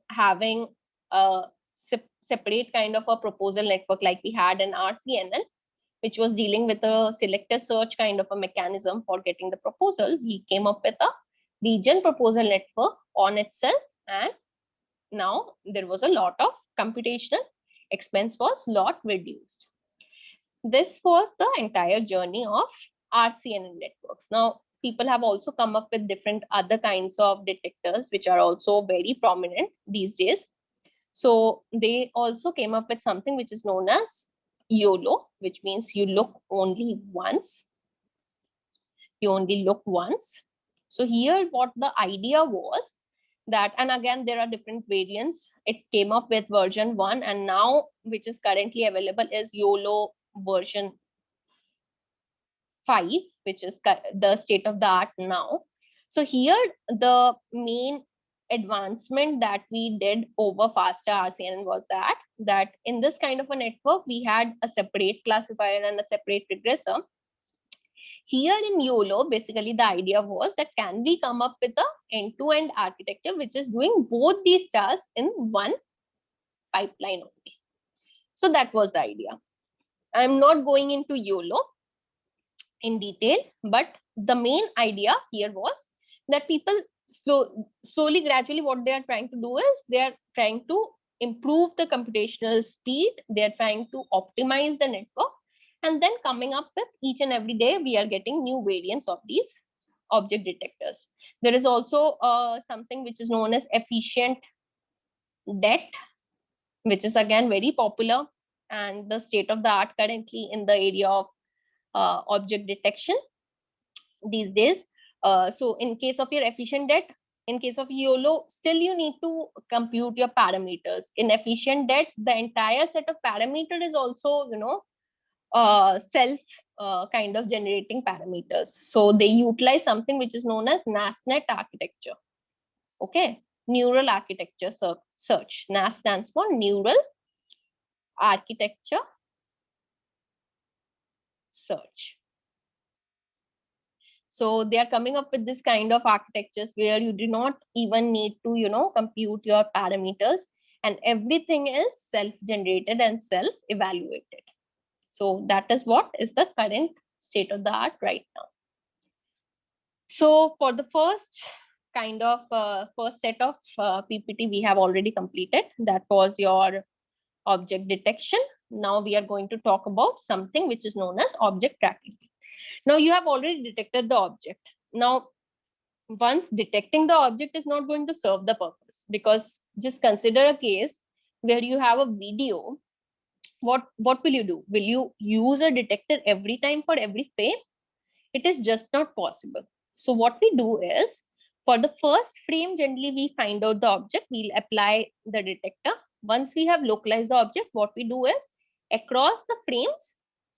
having a separate kind of a proposal network like we had in RCNN, which was dealing with a selector search kind of a mechanism for getting the proposal, we came up with a region proposal network on itself. And now there was a lot of computational expense was lot reduced. This was the entire journey of RCNN networks. Now, people have also come up with different other kinds of detectors, which are also very prominent these days. So they also came up with something which is known as YOLO, which means you look only once. You only look once. So here what the idea was that, and again, there are different variants. It came up with version 1, and now which is currently available is YOLO version 5, which is the state of the art now. So here the main advancement that we did over faster RCNN was that in this kind of a network, we had a separate classifier and a separate regressor. Here in YOLO, basically the idea was that can we come up with a end-to-end architecture which is doing both these tasks in one pipeline only. So that was the idea. I'm not going into YOLO in detail, but the main idea here was that people slowly, gradually, what they are trying to do is they are trying to improve the computational speed. They are trying to optimize the network, and then coming up with each and every day, we are getting new variants of these object detectors. There is also something which is known as efficient DET, which is again very popular and the state of the art currently in the area of object detection these days. So in case of your efficient DET, in case of YOLO, still you need to compute your parameters. In efficient DET, the entire set of parameter is also, self kind of generating parameters. So they utilize something which is known as NASNet architecture. Okay, neural architecture search. NAS stands for neural architecture search. So they are coming up with this kind of architectures where you do not even need to, compute your parameters, and everything is self-generated and self-evaluated. So that is what is the current state of the art right now. So for the first kind of first set of PPT we have already completed. That was your object detection. Now we are going to talk about something which is known as object tracking. Now you have already detected the object. Now, once detecting the object is not going to serve the purpose, because just consider a case where you have a video. What will you do? Will you use a detector every time for every frame? It is just not possible. So what we do is, for the first frame, generally we find out the object, we'll apply the detector. Once we have localized the object, what we do is, across the frames,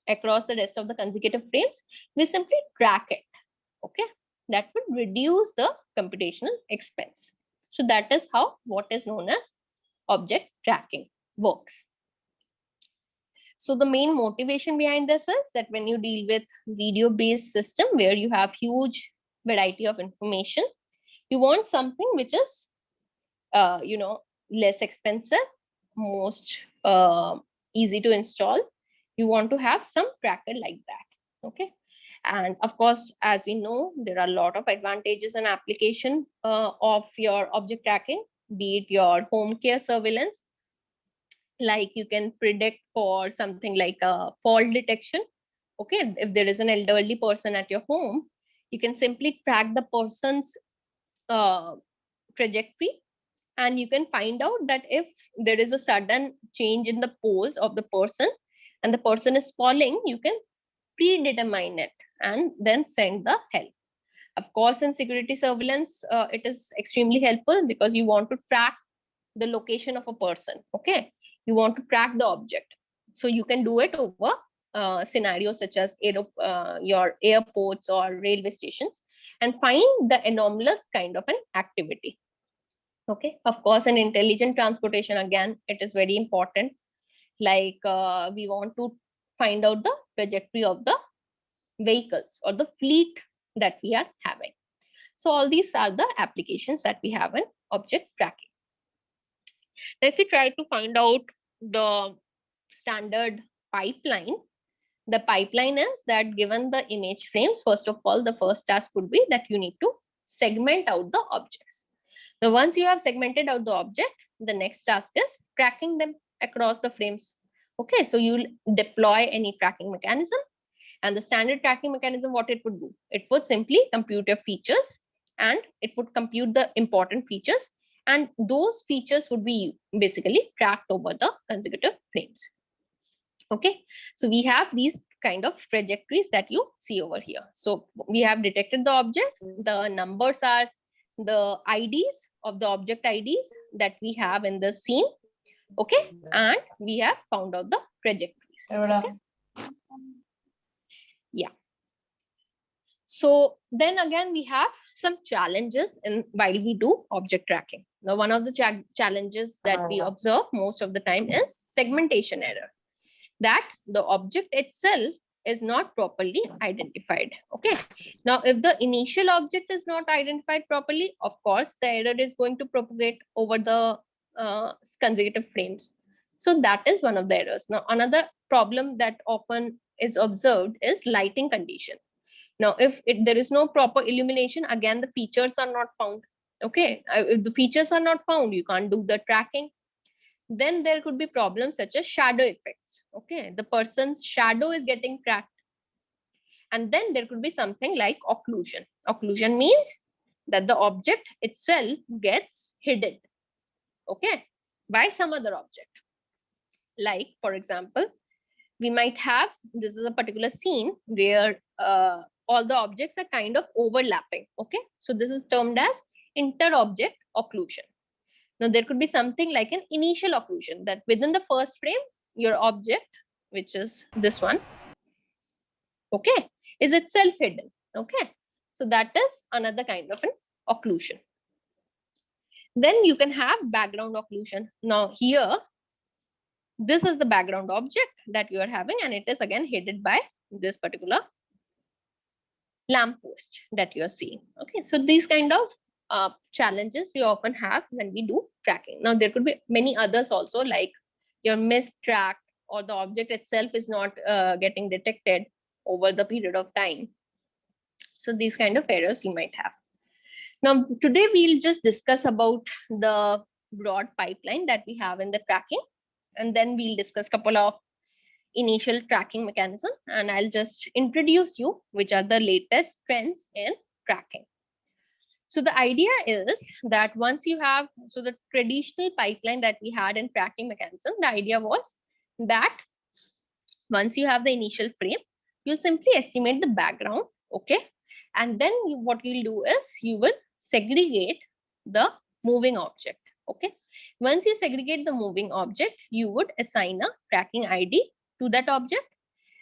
across the rest of the consecutive frames, we'll simply track it. Okay, that would reduce the computational expense. So that is how what is known as object tracking works. So the main motivation behind this is that when you deal with video-based system where you have huge variety of information, you want something which is, less expensive, most easy to install, you want to have some tracker like that. Okay. And of course, as we know, there are a lot of advantages and application of your object tracking, be it your home care surveillance, like you can predict for something like a fault detection. Okay, if there is an elderly person at your home, you can simply track the person's trajectory, and you can find out that if there is a sudden change in the pose of the person and the person is falling, you can predetermine it and then send the help. Of course, in security surveillance, it is extremely helpful because you want to track the location of a person. Okay, you want to track the object, so you can do it over scenarios such as your airports or railway stations and find the anomalous kind of an activity. Okay, of course, in intelligent transportation, again, it is very important. Like we want to find out the trajectory of the vehicles or the fleet that we are having. So all these are the applications that we have in object tracking. Now, if we try to find out the standard pipeline, the pipeline is that given the image frames, first of all, the first task would be that you need to segment out the objects. Now, once you have segmented out the object, the next task is tracking them across the frames. Okay, so you'll deploy any tracking mechanism, and the standard tracking mechanism, what it would do, it would simply compute your features and it would compute the important features, and those features would be basically tracked over the consecutive frames. Okay, so we have these kind of trajectories that you see over here. So we have detected the objects, the numbers are the IDs of the object IDs that we have in the scene. Okay, and we have found out the trajectories. Okay? Yeah. So then again, we have some challenges in while we do object tracking. Now, one of the challenges that we observe most of the time is segmentation error, that the object itself is not properly identified. Okay, now if the initial object is not identified properly, of course the error is going to propagate over the consecutive frames. So that is one of the errors. Now, another problem that often is observed is lighting condition. Now, if there is no proper illumination, again the features are not found. Okay, if the features are not found, you can't do the tracking. Then there could be problems such as shadow effects. Okay, the person's shadow is getting tracked. And then there could be something like occlusion. Occlusion means that the object itself gets hidden, okay, by some other object. Like, for example, we might have, this is a particular scene where all the objects are kind of overlapping. Okay, so this is termed as inter-object occlusion. Now, there could be something like an initial occlusion, that within the first frame, your object, which is this one, okay, is itself hidden. Okay, so that is another kind of an occlusion. Then you can have background occlusion. Now here, this is the background object that you are having, and it is again hidden by this particular lamppost that you are seeing. Okay, so these kind of challenges we often have when we do tracking. Now, there could be many others also, like your missed track, or the object itself is not getting detected over the period of time. So these kind of errors you might have. Now, today we'll just discuss about the broad pipeline that we have in the tracking, and then we'll discuss a couple of initial tracking mechanism, and I'll just introduce you which are the latest trends in tracking. So the idea is that once you have, so the traditional pipeline that we had in tracking mechanism, the idea was that once you have the initial frame, you'll simply estimate the background, okay? And then what you'll do is you will segregate the moving object, okay? Once you segregate the moving object, you would assign a tracking ID to that object.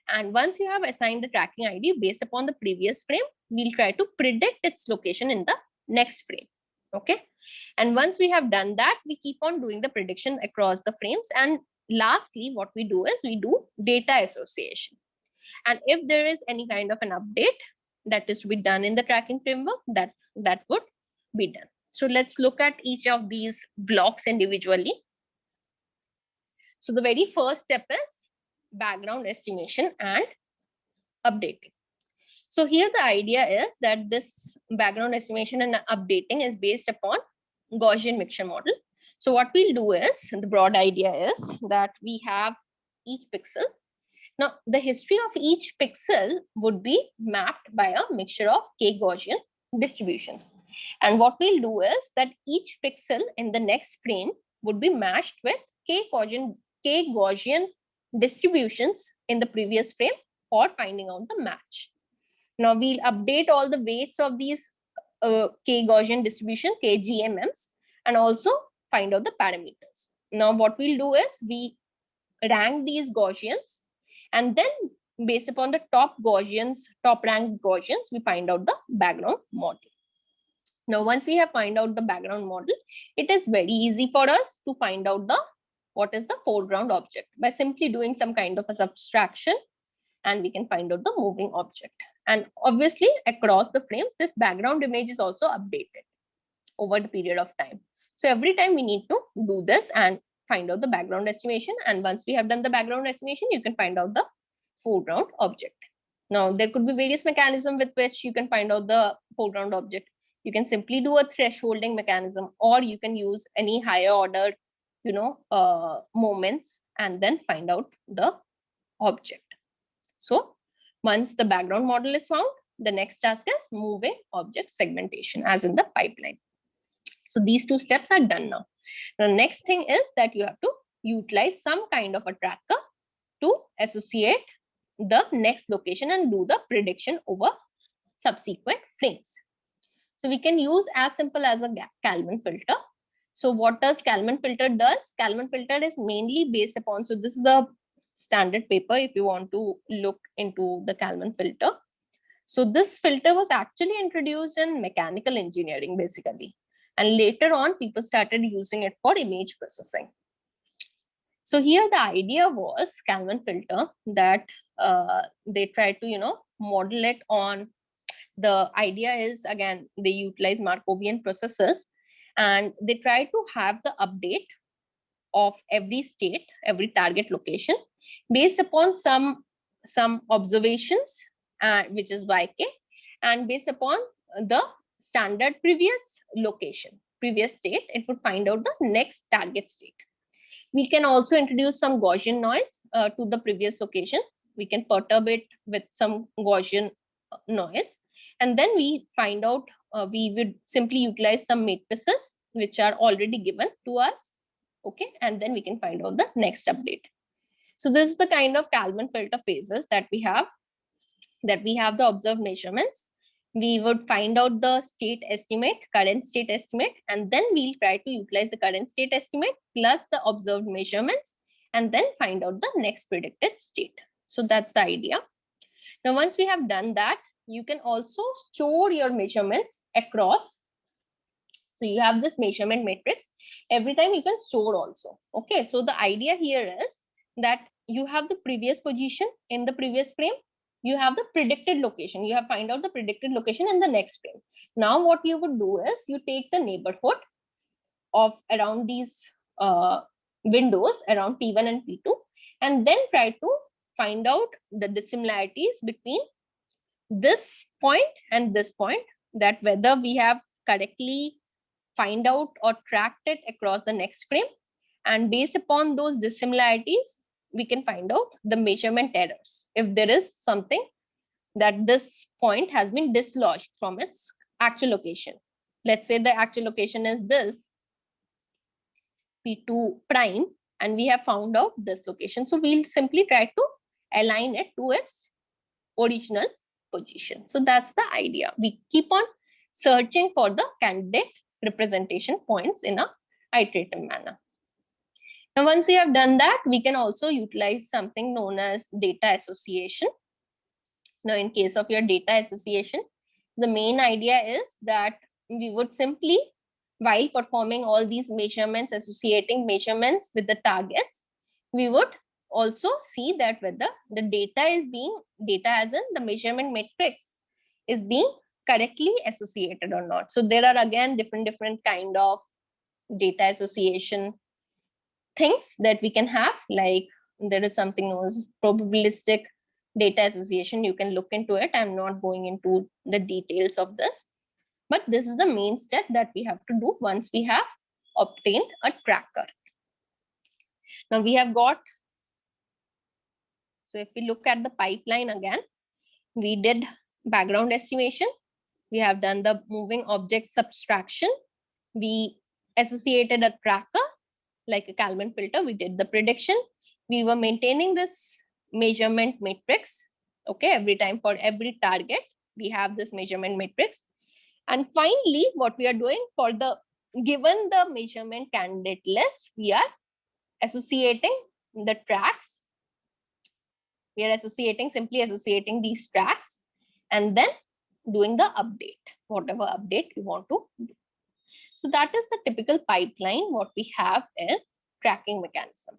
And once you have assigned the tracking ID based upon the previous frame, we'll try to predict its location in the next frame, okay? And once we have done that, we keep on doing the prediction across the frames. And lastly, what we do is we do data association. And if there is any kind of an update that is to be done in the tracking framework, that would be done. So let's look at each of these blocks individually. So the very first step is background estimation and updating. So here the idea is that this background estimation and updating is based upon Gaussian mixture model. So what we'll do is, the broad idea is that we have each pixel. Now the history of each pixel would be mapped by a mixture of k Gaussian distributions. And what we'll do is that each pixel in the next frame would be matched with k Gaussian distributions in the previous frame for finding out the match. Now we'll update all the weights of these k Gaussian distribution, KGMMs, and also find out the parameters. Now what we'll do is we rank these Gaussians, and then based upon the top ranked Gaussians, we find out the background model. Now once we have find out the background model, it is very easy for us to find out what is the foreground object by simply doing some kind of a subtraction, and we can find out the moving object. And obviously across the frames, this background image is also updated over the period of time. So every time we need to do this and find out the background estimation. And once we have done the background estimation, you can find out the foreground object. Now there could be various mechanisms with which you can find out the foreground object. You can simply do a thresholding mechanism, or you can use any higher order, moments, and then find out the object. So once the background model is found, the next task is moving object segmentation, as in the pipeline. So these two steps are done now. The next thing is that you have to utilize some kind of a tracker to associate the next location and do the prediction over subsequent frames. So we can use as simple as a Kalman filter. So what does Kalman filter does? Kalman filter is mainly based upon, so this is the standard paper if you want to look into the Kalman filter. So this filter was actually introduced in mechanical engineering basically. And later on, people started using it for image processing. So here the idea was Kalman filter that they tried to, model it on. The idea is, again, they utilize Markovian processes, and they try to have the update of every state, every target location based upon some observations, which is YK, and based upon the standard previous state, it would find out the next target state. We can also introduce some Gaussian noise to the previous location. We can perturb it with some Gaussian noise, and then we find out, we would simply utilize some matrices which are already given to us. Okay, and then we can find out the next update. So this is the kind of Kalman filter phases that we have the observed measurements. We would find out the state estimate, current state estimate, and then we'll try to utilize the current state estimate plus the observed measurements, and then find out the next predicted state. So that's the idea. Now, once we have done that, you can also store your measurements across. So you have this measurement matrix. Every time you can store also. Okay, so the idea here is that you have the previous position in the previous frame. You have the predicted location. You have find out the predicted location in the next frame. Now what you would do is you take the neighborhood of around these windows around P1 and P2, and then try to find out the dissimilarities between this point and this point, that whether we have correctly find out or tracked it across the next frame. And based upon those dissimilarities, we can find out the measurement errors. If there is something that this point has been dislodged from its actual location. Let's say the actual location is this P2 prime, and we have found out this location. So we'll simply try to align it to its original position. So that's the idea. We keep on searching for the candidate representation points in a iterative manner. Now, once we have done that, we can also utilize something known as data association. Now, in case of your data association, the main idea is that we would simply, while performing all these measurements, associating measurements with the targets, we would also see that whether the data as in the measurement matrix is being correctly associated or not. So there are again different kind of data association things that we can have, like there is something known as probabilistic data association. You can look into it. I'm not going into the details of this, but this is the main step that we have to do once we have obtained a tracker. Now we have got, so if we look at the pipeline again, we did background estimation, we have done the moving object subtraction, we associated a tracker like a Kalman filter, we did the prediction, we were maintaining this measurement matrix. Okay, every time for every target, we have this measurement matrix. And finally, what we are doing for the given the measurement candidate list, we are associating the tracks. We are simply associating these tracks and then doing the update, whatever update we want to do. So that is the typical pipeline, what we have in tracking mechanism.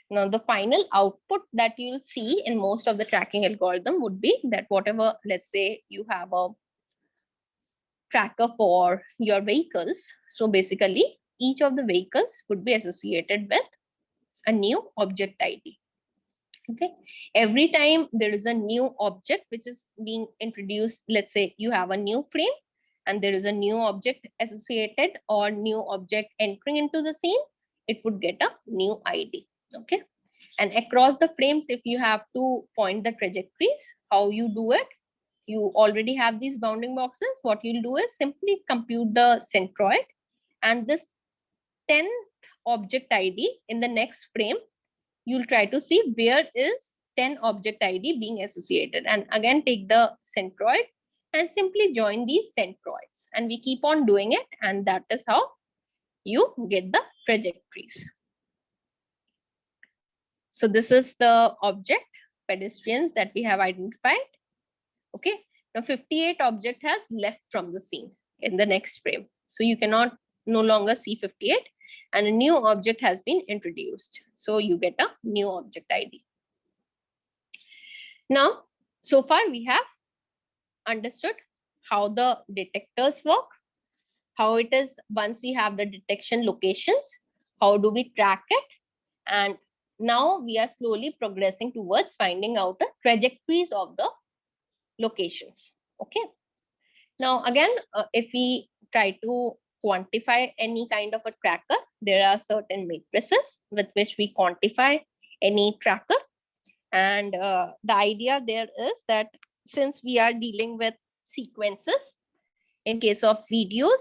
Now, the final output that you'll see in most of the tracking algorithm would be that whatever, let's say you have a tracker for your vehicles. So basically, each of the vehicles would be associated with a new object ID. Okay, every time there is a new object which is being introduced, let's say you have a new frame and there is a new object associated or new object entering into the scene, it would get a new ID. Okay, and across the frames, if you have to point the trajectories, how you do it, you already have these bounding boxes. What you'll do is simply compute the centroid, and this 10th object ID in the next frame, you'll try to see where is 10 object ID being associated, and again take the centroid and simply join these centroids, and we keep on doing it, and that is how you get the trajectories. So this is the object pedestrians that we have identified. Okay, now 58 object has left from the scene in the next frame, so you cannot no longer see 58, and a new object has been introduced, so you get a new object ID. Now, so far we have understood how the detectors work, how it is once we have the detection locations, how do we track it, and now we are slowly progressing towards finding out the trajectories of the locations. Okay, now again, if we try to quantify any kind of a tracker, there are certain matrices with which we quantify any tracker. And the idea there is that since we are dealing with sequences, in case of videos,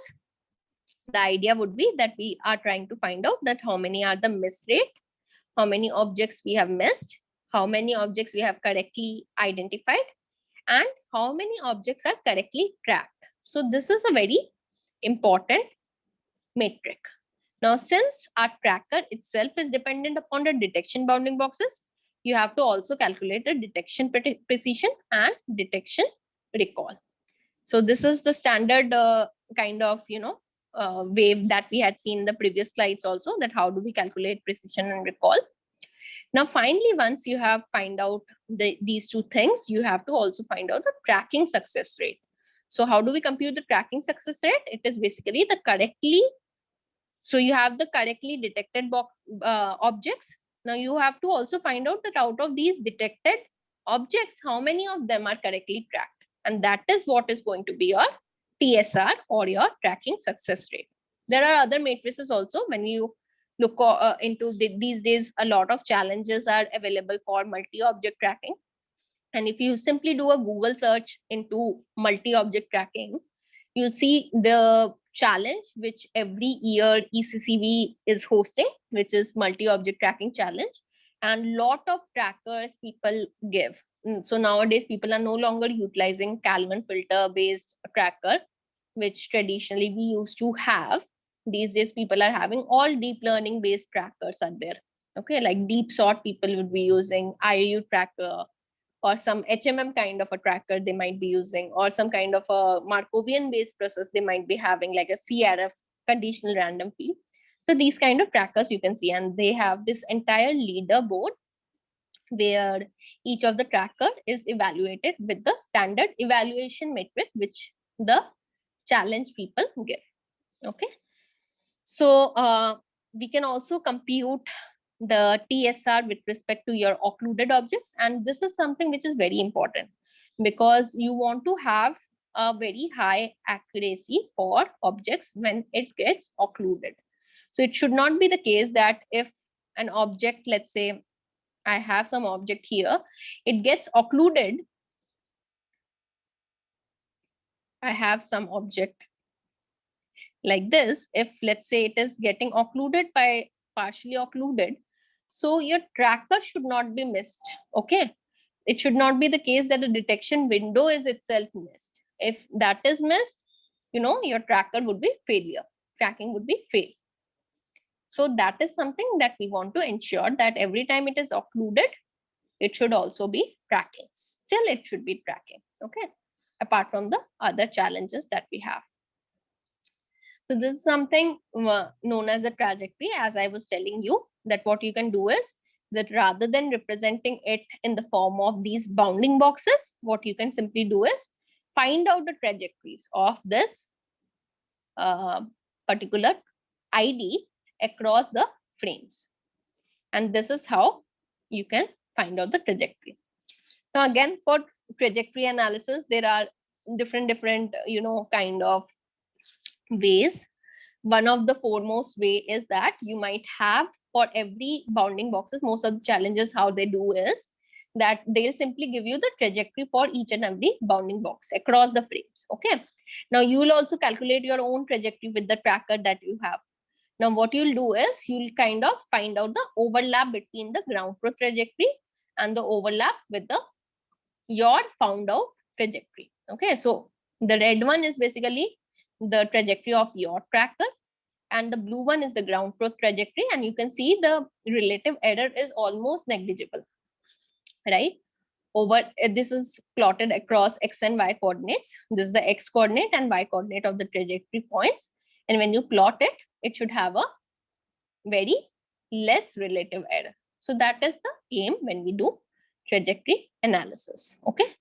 the idea would be that we are trying to find out that how many are the miss rate, how many objects we have missed, how many objects we have correctly identified, and how many objects are correctly tracked. So this is a very important metric. Now, since our tracker itself is dependent upon the detection bounding boxes, you have to also calculate the detection precision and detection recall. So this is the standard kind of, wave that we had seen in the previous slides also, that how do we calculate precision and recall. Now, finally, once you have find out these two things, you have to also find out the tracking success rate. So how do we compute the tracking success rate? It is basically the correctly, so you have the correctly detected objects. Now you have to also find out that out of these detected objects, how many of them are correctly tracked. And that is what is going to be your TSR or your tracking success rate. There are other matrices also. When you look into these days, a lot of challenges are available for multi-object tracking. And if you simply do a Google search into multi-object tracking, you'll see the challenge which every year ECCV is hosting, which is multi-object tracking challenge, and lot of trackers people give. So nowadays people are no longer utilizing Kalman filter based tracker, which traditionally we used to have. These days people are having all deep learning based trackers are there. Okay, like deep sort people would be using IOU tracker, or some HMM kind of a tracker they might be using, or some kind of a Markovian based process they might be having, like a CRF, conditional random field. So these kind of trackers you can see, and they have this entire leaderboard where each of the tracker is evaluated with the standard evaluation metric which the challenge people give. Okay, so we can also compute the TSR with respect to your occluded objects. And this is something which is very important because you want to have a very high accuracy for objects when it gets occluded. So it should not be the case that if an object, let's say I have some object here, it gets occluded. I have some object like this. If let's say it is getting occluded by partially occluded, so your tracker should not be missed. Okay, it should not be the case that the detection window is itself missed. If that is missed, you know, your tracker would be failure, tracking would be fail. So that is something that we want to ensure, that every time it is occluded, it should also be tracking. Still it should be tracking. Okay, apart from the other challenges that we have. So this is something known as the trajectory. As I was telling you, that what you can do is that rather than representing it in the form of these bounding boxes, what you can simply do is find out the trajectories of this particular ID across the frames. And this is how you can find out the trajectory. Now again, for trajectory analysis, there are different, you know, kind of ways. One of the foremost way is that you might have for every bounding boxes, most of the challenges how they do is that they'll simply give you the trajectory for each and every bounding box across the frames. Okay, now you will also calculate your own trajectory with the tracker that you have. Now what you'll do is you'll kind of find out the overlap between the ground truth trajectory and the overlap with the your found out trajectory. Okay, so the red one is basically the trajectory of your tracker, and the blue one is the ground truth trajectory, and you can see the relative error is almost negligible, right? Over this is plotted across x and y coordinates. This is the x coordinate and y coordinate of the trajectory points, and when you plot it, it should have a very less relative error. So that is the aim when we do trajectory analysis. Okay,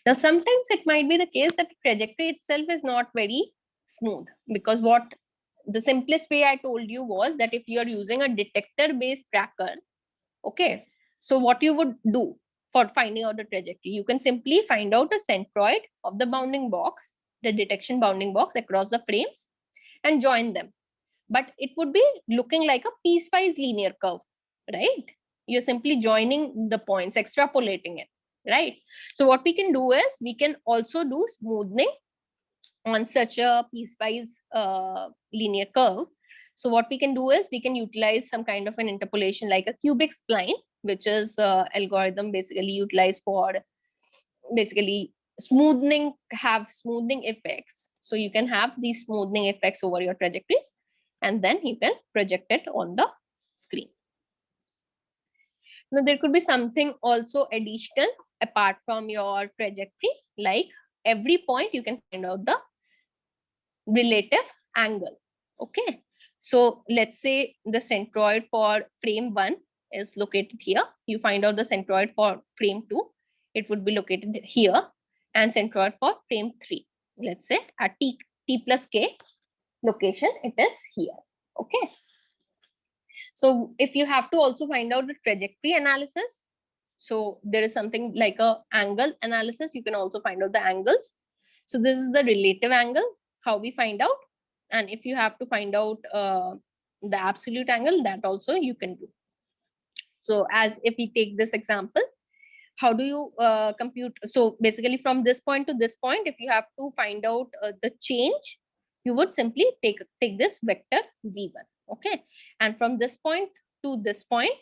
now sometimes it might be the case that the trajectory itself is not very smooth, because what the simplest way I told you was that if you are using a detector based tracker, okay, so what you would do for finding out the trajectory, you can simply find out a centroid of the bounding box, the detection bounding box across the frames, and join them. But it would be looking like a piecewise linear curve, right? You're simply joining the points, extrapolating it, right? So what we can do is we can also do smoothing on such a piecewise linear curve. So what we can do is we can utilize some kind of an interpolation like a cubic spline, which is algorithm basically utilized for basically smoothing, have smoothing effects. So you can have these smoothing effects over your trajectories, and then you can project it on the screen. Now there could be something also additional apart from your trajectory, like every point you can find out the relative angle. Okay, so let's say the centroid for frame 1 is located here. You find out the centroid for frame 2, it would be located here, and centroid for frame 3, let's say at t plus k location, it is here. Okay, so if you have to also find out the trajectory analysis, so there is something like a angle analysis, you can also find out the angles. So this is the relative angle, how we find out. And if you have to find out the absolute angle, that also you can do. So as if we take this example, how do you compute? So basically from this point to this point, if you have to find out the change, you would simply take this vector v1. Okay, and from this point to this point,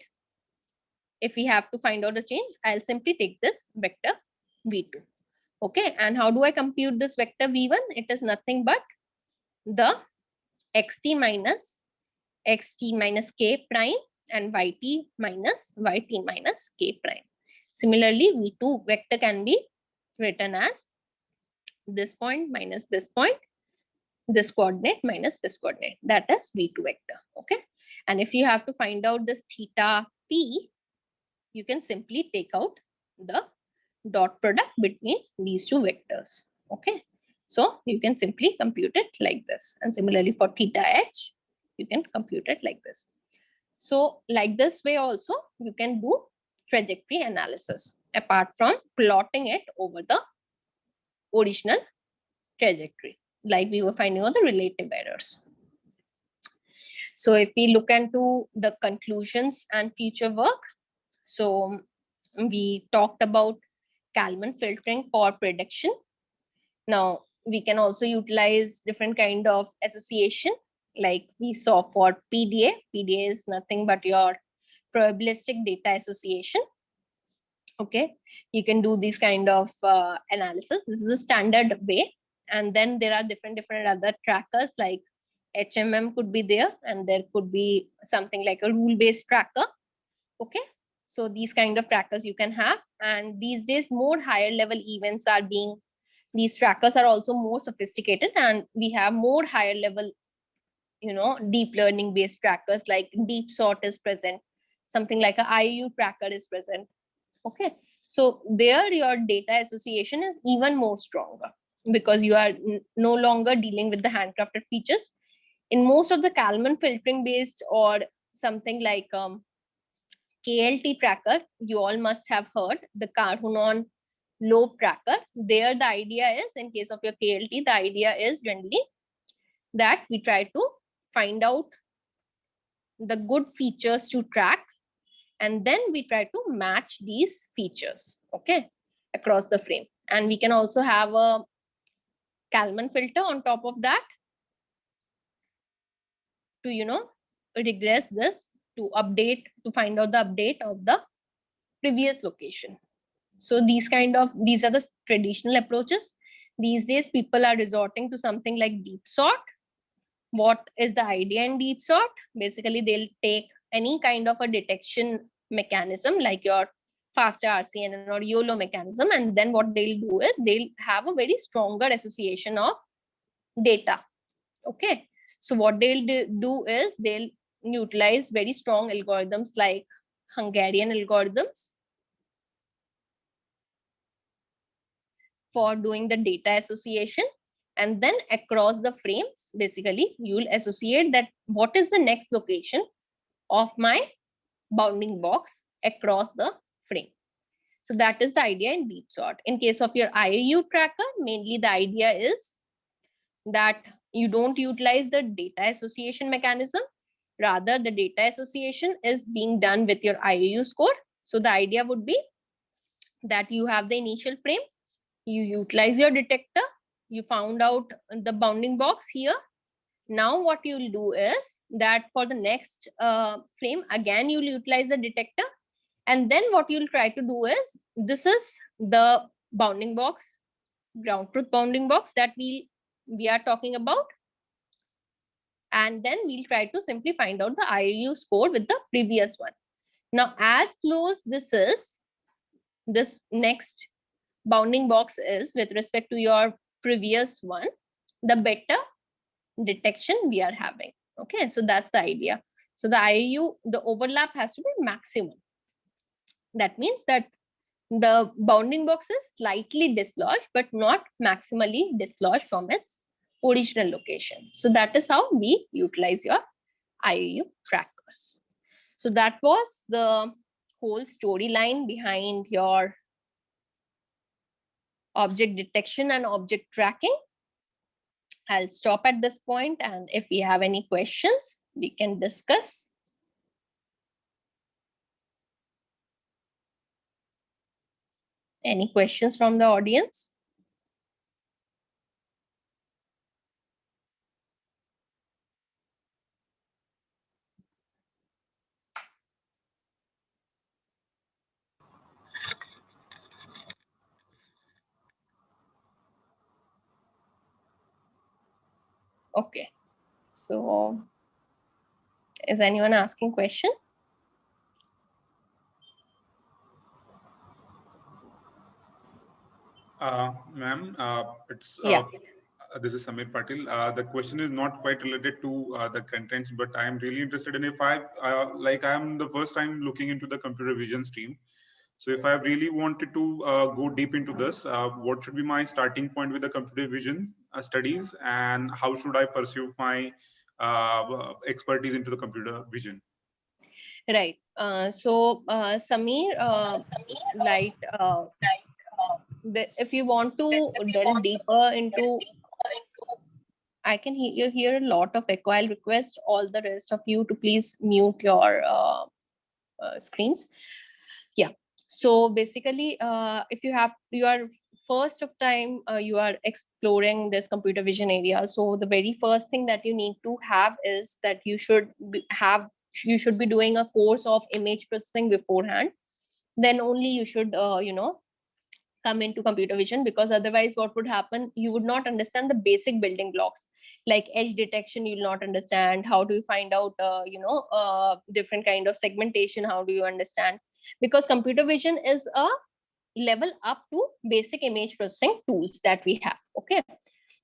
if we have to find out a change, I'll simply take this vector v2. Okay, and how do I compute this vector v1? It is nothing but the xt minus k prime and yt minus k prime. Similarly, v2 vector can be written as this point minus this point, this coordinate minus this coordinate, that is v2 vector. Okay, and if you have to find out this theta p, you can simply take out the dot product between these two vectors. Okay, so you can simply compute it like this, and similarly for theta h, you can compute it like this. So like this way also, you can do trajectory analysis apart from plotting it over the original trajectory, like we were finding out the relative errors. So if we look into the conclusions and future work, so we talked about Kalman filtering for prediction. Now we can also utilize different kind of association, like we saw for PDA. PDA is nothing but your probabilistic data association. Okay, you can do this kind of analysis. This is a standard way. And then there are different other trackers, like HMM could be there, and there could be something like a rule-based tracker. Okay, so these kind of trackers you can have. And these days more higher level events are being, these trackers are also more sophisticated, and we have more higher level, deep learning based trackers, like DeepSort is present, something like a IAU tracker is present. Okay, so there your data association is even more stronger, because you are no longer dealing with the handcrafted features. In most of the Kalman filtering based or something like KLT tracker, you all must have heard the Karhunon lobe tracker. There the idea is, in case of your KLT, the idea is generally that we try to find out the good features to track, and then we try to match these features, okay, across the frame. And we can also have a Kalman filter on top of that to regress this, to update, to find out the update of the previous location. So these are the traditional approaches. These days people are resorting to something like DeepSort. What is the idea in DeepSort? Basically they'll take any kind of a detection mechanism, like your faster RCNN or YOLO mechanism, and then what they'll do is they'll have a very stronger association of data. Okay, so what they'll do is they'll utilize very strong algorithms like Hungarian algorithms for doing the data association. And then across the frames, basically you'll associate that what is the next location of my bounding box across the frame. So that is the idea in DeepSort. In case of your IAU tracker, mainly the idea is that you don't utilize the data association mechanism. Rather, the data association is being done with your IAU score. So the idea would be that you have the initial frame, you utilize your detector, you found out the bounding box here. Now what you'll do is that for the next frame, again, you'll utilize the detector. And then what you'll try to do is, this is the bounding box, ground truth bounding box that we are talking about. And then we'll try to simply find out the IAU score with the previous one. Now, as close this next bounding box is with respect to your previous one, the better detection we are having. Okay, so that's the idea. So the IAU, the overlap has to be maximum. That means that the bounding box is slightly dislodged, but not maximally dislodged from its original location. So that is how we utilize your IAU trackers. So that was the whole storyline behind your object detection and object tracking. I'll stop at this point, and if we have any questions, we can discuss. Any questions from the audience? Okay, so is anyone asking question? Ma'am, Yeah. This is Samir Patil. The question is not quite related to the contents, but I am really interested in, if I am the first time looking into the computer vision stream. So if I really wanted to go deep into this, what should be my starting point with the computer vision studies, and how should I pursue my expertise into the computer vision? Right. Sameer, like, if you want to delve deeper into, I can hear a lot of echo. I'll request all the rest of you to please mute your screens. Yeah. So basically, if you are first of time, you are exploring this computer vision area. So the very first thing that you need to have is that you should be doing a course of image processing beforehand. Then only you should, come into computer vision, because otherwise what would happen, you would not understand the basic building blocks like edge detection. You'll not understand how do you find out different kind of segmentation. How do you understand, because computer vision is a level up to basic image processing tools that we have. Okay,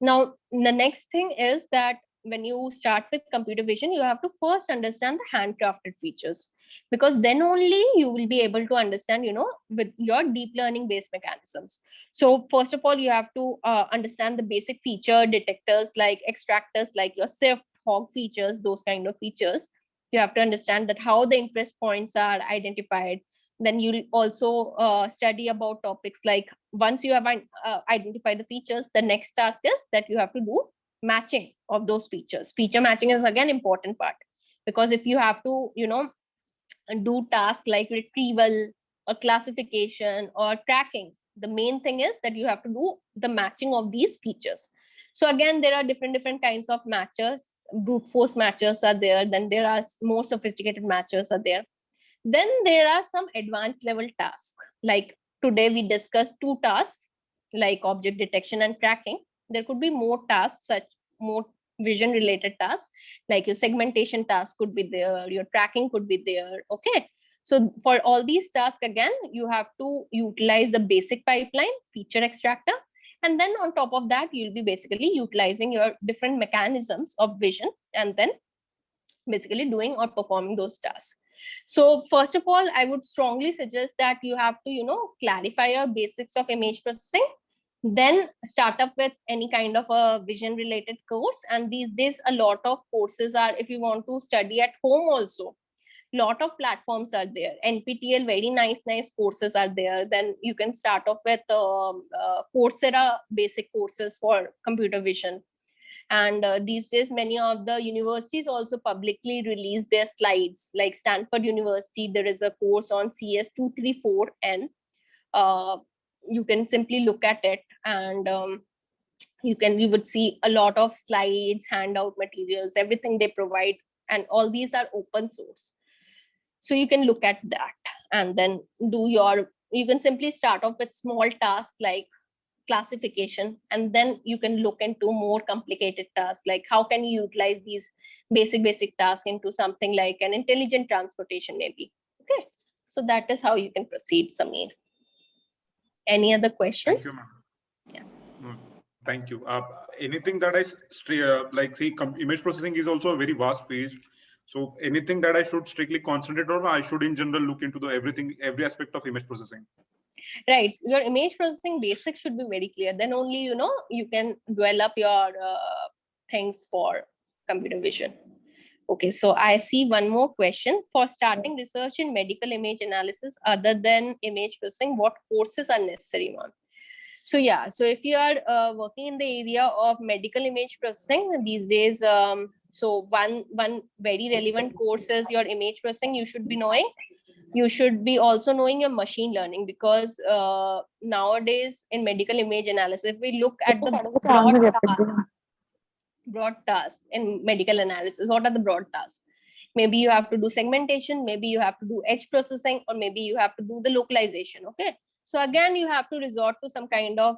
now the next thing is that when you start with computer vision, you have to first understand the handcrafted features, because then only you will be able to understand, with your deep learning based mechanisms. So first of all, you have to understand the basic feature detectors like extractors, like your sift, hog features, those kind of features. You have to understand that how the interest points are identified. Then you'll also study about topics like, once you have identified the features, the next task is that you have to do matching of those features. Feature matching is again important part, because if you have to do tasks like retrieval or classification or tracking, the main thing is that you have to do the matching of these features. So again, there are different kinds of matchers. Brute force matchers are there, then there are more sophisticated matchers are there. Then there are some advanced level tasks. Like today we discussed 2 tasks like object detection and tracking. There could be more tasks, such more vision related tasks, like your segmentation task could be there, your tracking could be there. Okay. So for all these tasks, again, you have to utilize the basic pipeline feature extractor. And then on top of that, you'll be basically utilizing your different mechanisms of vision, and then basically doing or performing those tasks. So first of all, I would strongly suggest that you have to, clarify your basics of image processing, then start up with any kind of a vision related course. And these days, a lot of courses are, if you want to study at home also, lot of platforms are there. NPTEL, very nice courses are there. Then you can start off with Coursera basic courses for computer vision. And these days, many of the universities also publicly release their slides. Like Stanford University, there is a course on CS234N. You can simply look at it, and you would see a lot of slides, handout materials, everything they provide, and all these are open source. So you can look at that, and then you can simply start off with small tasks like classification, and then you can look into more complicated tasks, like how can you utilize these basic tasks into something like an intelligent transportation maybe. Okay, so that is how you can proceed, Sameer. Any other questions? Thank you, ma'am. Yeah. Thank you. Anything that like, see, image processing is also a very vast page. So anything that I should strictly concentrate on, I should in general look into every aspect of image processing. Right, your image processing basics should be very clear. Then only you can develop your things for computer vision. Okay, so I see one more question. For starting research in medical image analysis other than image processing, what courses are necessary, ma'am? So yeah, so if you are working in the area of medical image processing these days, so one very relevant course is your image processing. You should be knowing. You should be also knowing your machine learning, because nowadays in medical image analysis, if we look at the broad tasks in medical analysis, what are the broad tasks? Maybe you have to do segmentation, maybe you have to do edge processing, or maybe you have to do the localization. Okay, so again, you have to resort to some kind of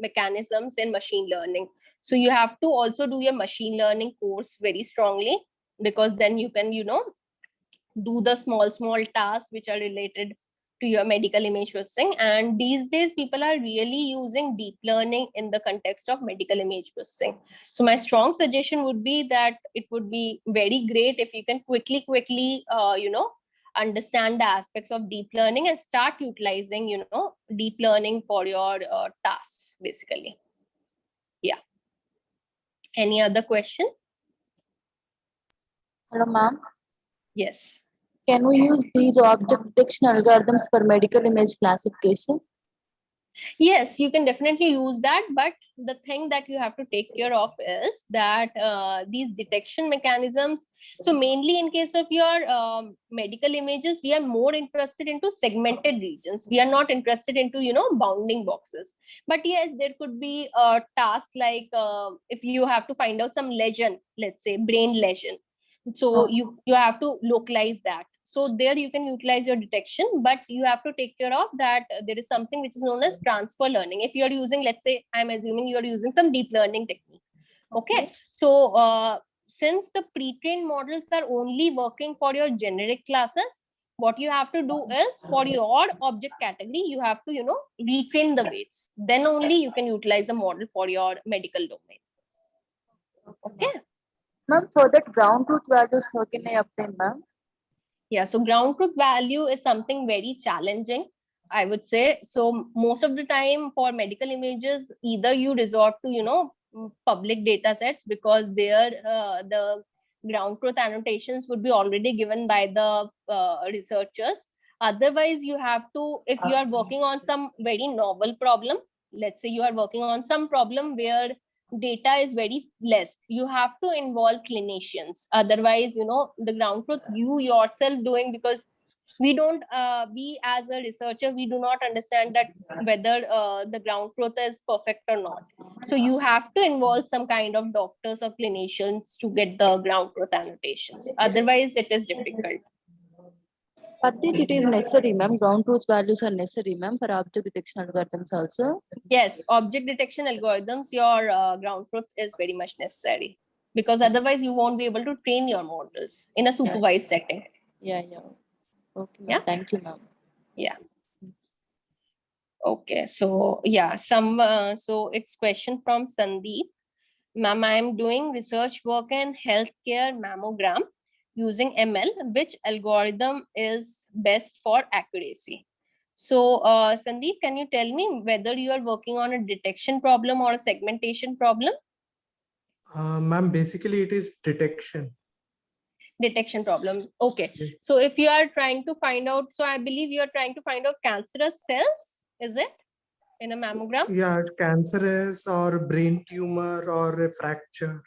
mechanisms in machine learning. So you have to also do your machine learning course very strongly, because then you can do the small tasks which are related to your medical image processing. And these days, people are really using deep learning in the context of medical image processing. So my strong suggestion would be that it would be very great if you can quickly understand the aspects of deep learning and start utilizing deep learning for your tasks basically. Yeah. Any other question? Hello, ma'am. Yes. Can we use these object detection algorithms for medical image classification? Yes, you can definitely use that, but the thing that you have to take care of is that these detection mechanisms, so mainly in case of your medical images, we are more interested into segmented regions. We are not interested into, you know, bounding boxes. But yes, there could be a task like if you have to find out some lesion, let's say brain lesion, so you have to localize that. So there you can utilize your detection, but you have to take care of that there is something which is known as transfer learning. If you are using, let's say, I'm assuming you are using some deep learning technique. Okay, so since the pre-trained models are only working for your generic classes, what you have to do is for your object category, you have to, you know, retrain the weights. Then only you can utilize the model for your medical domain. Okay. Ma'am, for that ground truth values, how can I obtain, ma'am? Yeah, so ground truth value is something very challenging, I would say. So most of the time for medical images, either you resort to, you know, public data sets, because there the ground truth annotations would be already given by the researchers. Otherwise, you have to, if you are working on some very novel problem, let's say you are working on some problem where data is very less, you have to involve clinicians. Otherwise, you know, the ground truth you yourself doing, because we don't we as a researcher, we do not understand that whether the ground truth is perfect or not. So you have to involve some kind of doctors or clinicians to get the ground truth annotations. Otherwise it is difficult. For this, it is necessary, ma'am. Ground truth values are necessary, ma'am, for object detection algorithms also. Yes, object detection algorithms, your ground truth is very much necessary, because otherwise you won't be able to train your models in a supervised setting. Yeah, yeah. Okay, ma'am. Yeah. Thank you, ma'am. Yeah. Okay, so yeah, so it's question from Sandeep. Ma'am, I am doing research work in healthcare mammogram using ML. Which algorithm is best for accuracy? So, Sandeep, can you tell me whether you are working on a detection problem or a segmentation problem? Ma'am, basically it is detection. Detection problem. Okay. Yes. So if you are trying to find out, so I believe you are trying to find out cancerous cells, is it? In a mammogram? Yeah, cancerous or brain tumor or a fracture.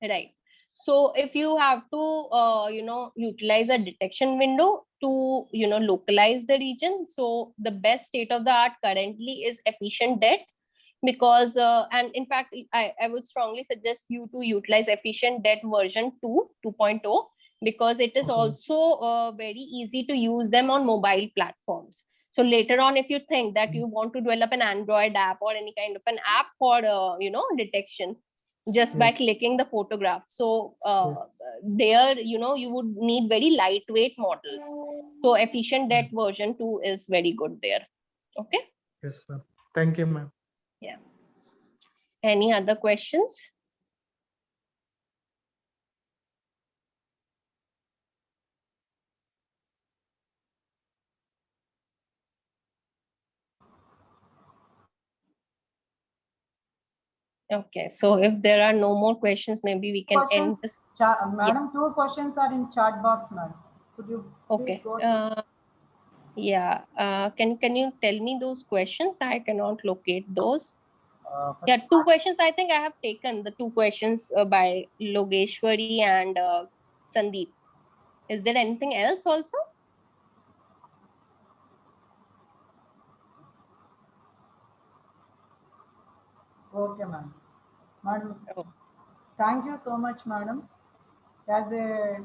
Right. So if you have to, you know, utilize a detection window to, you know, localize the region. So the best state of the art currently is efficient det, because, and in fact, I would strongly suggest you to utilize efficient det version 2.0, because it is Okay. also very easy to use them on mobile platforms. So later on, if you think that you want to develop an Android app or any kind of an app for, you know, detection, just by clicking the photograph. So there, you know, you would need very lightweight models. So efficient det version 2 is very good there. Okay. Yes, ma'am. Thank you, ma'am. Yeah. Any other questions? Okay, so if there are no more questions, maybe we can end this. Madam, 2 questions are in chat box, madam. Could you please Okay. go Yeah. Can you tell me those questions? I cannot locate those. Yeah, 2 questions. I think I have taken the 2 questions by Logeshwari and Sandeep. Is there anything else also? Okay, ma'am. Madam, Oh. thank you so much, madam. As a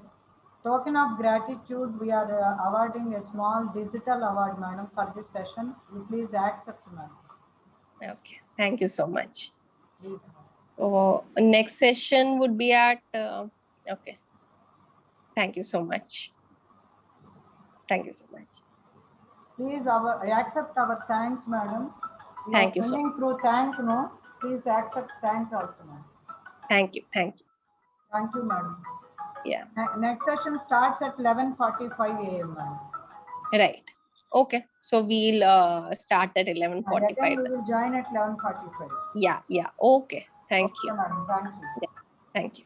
token of gratitude, we are awarding a small digital award, madam, for this session. You please accept, madam. Okay, thank you so much. Please. So next session would be at, okay. Thank you so much. Thank you so much. Please accept our thanks, madam. We Thank are you so sending through thank, no? Please accept thanks also, madam. Thank you. Thank you. Thank you, madam. Yeah. Next session starts at 11:45 a.m., madam. Right. Okay. So we'll start at 11:45. Again, we will join at 11:45. Yeah. Yeah. Okay. Thank you. Okay, madam. Thank you. Yeah. Thank you.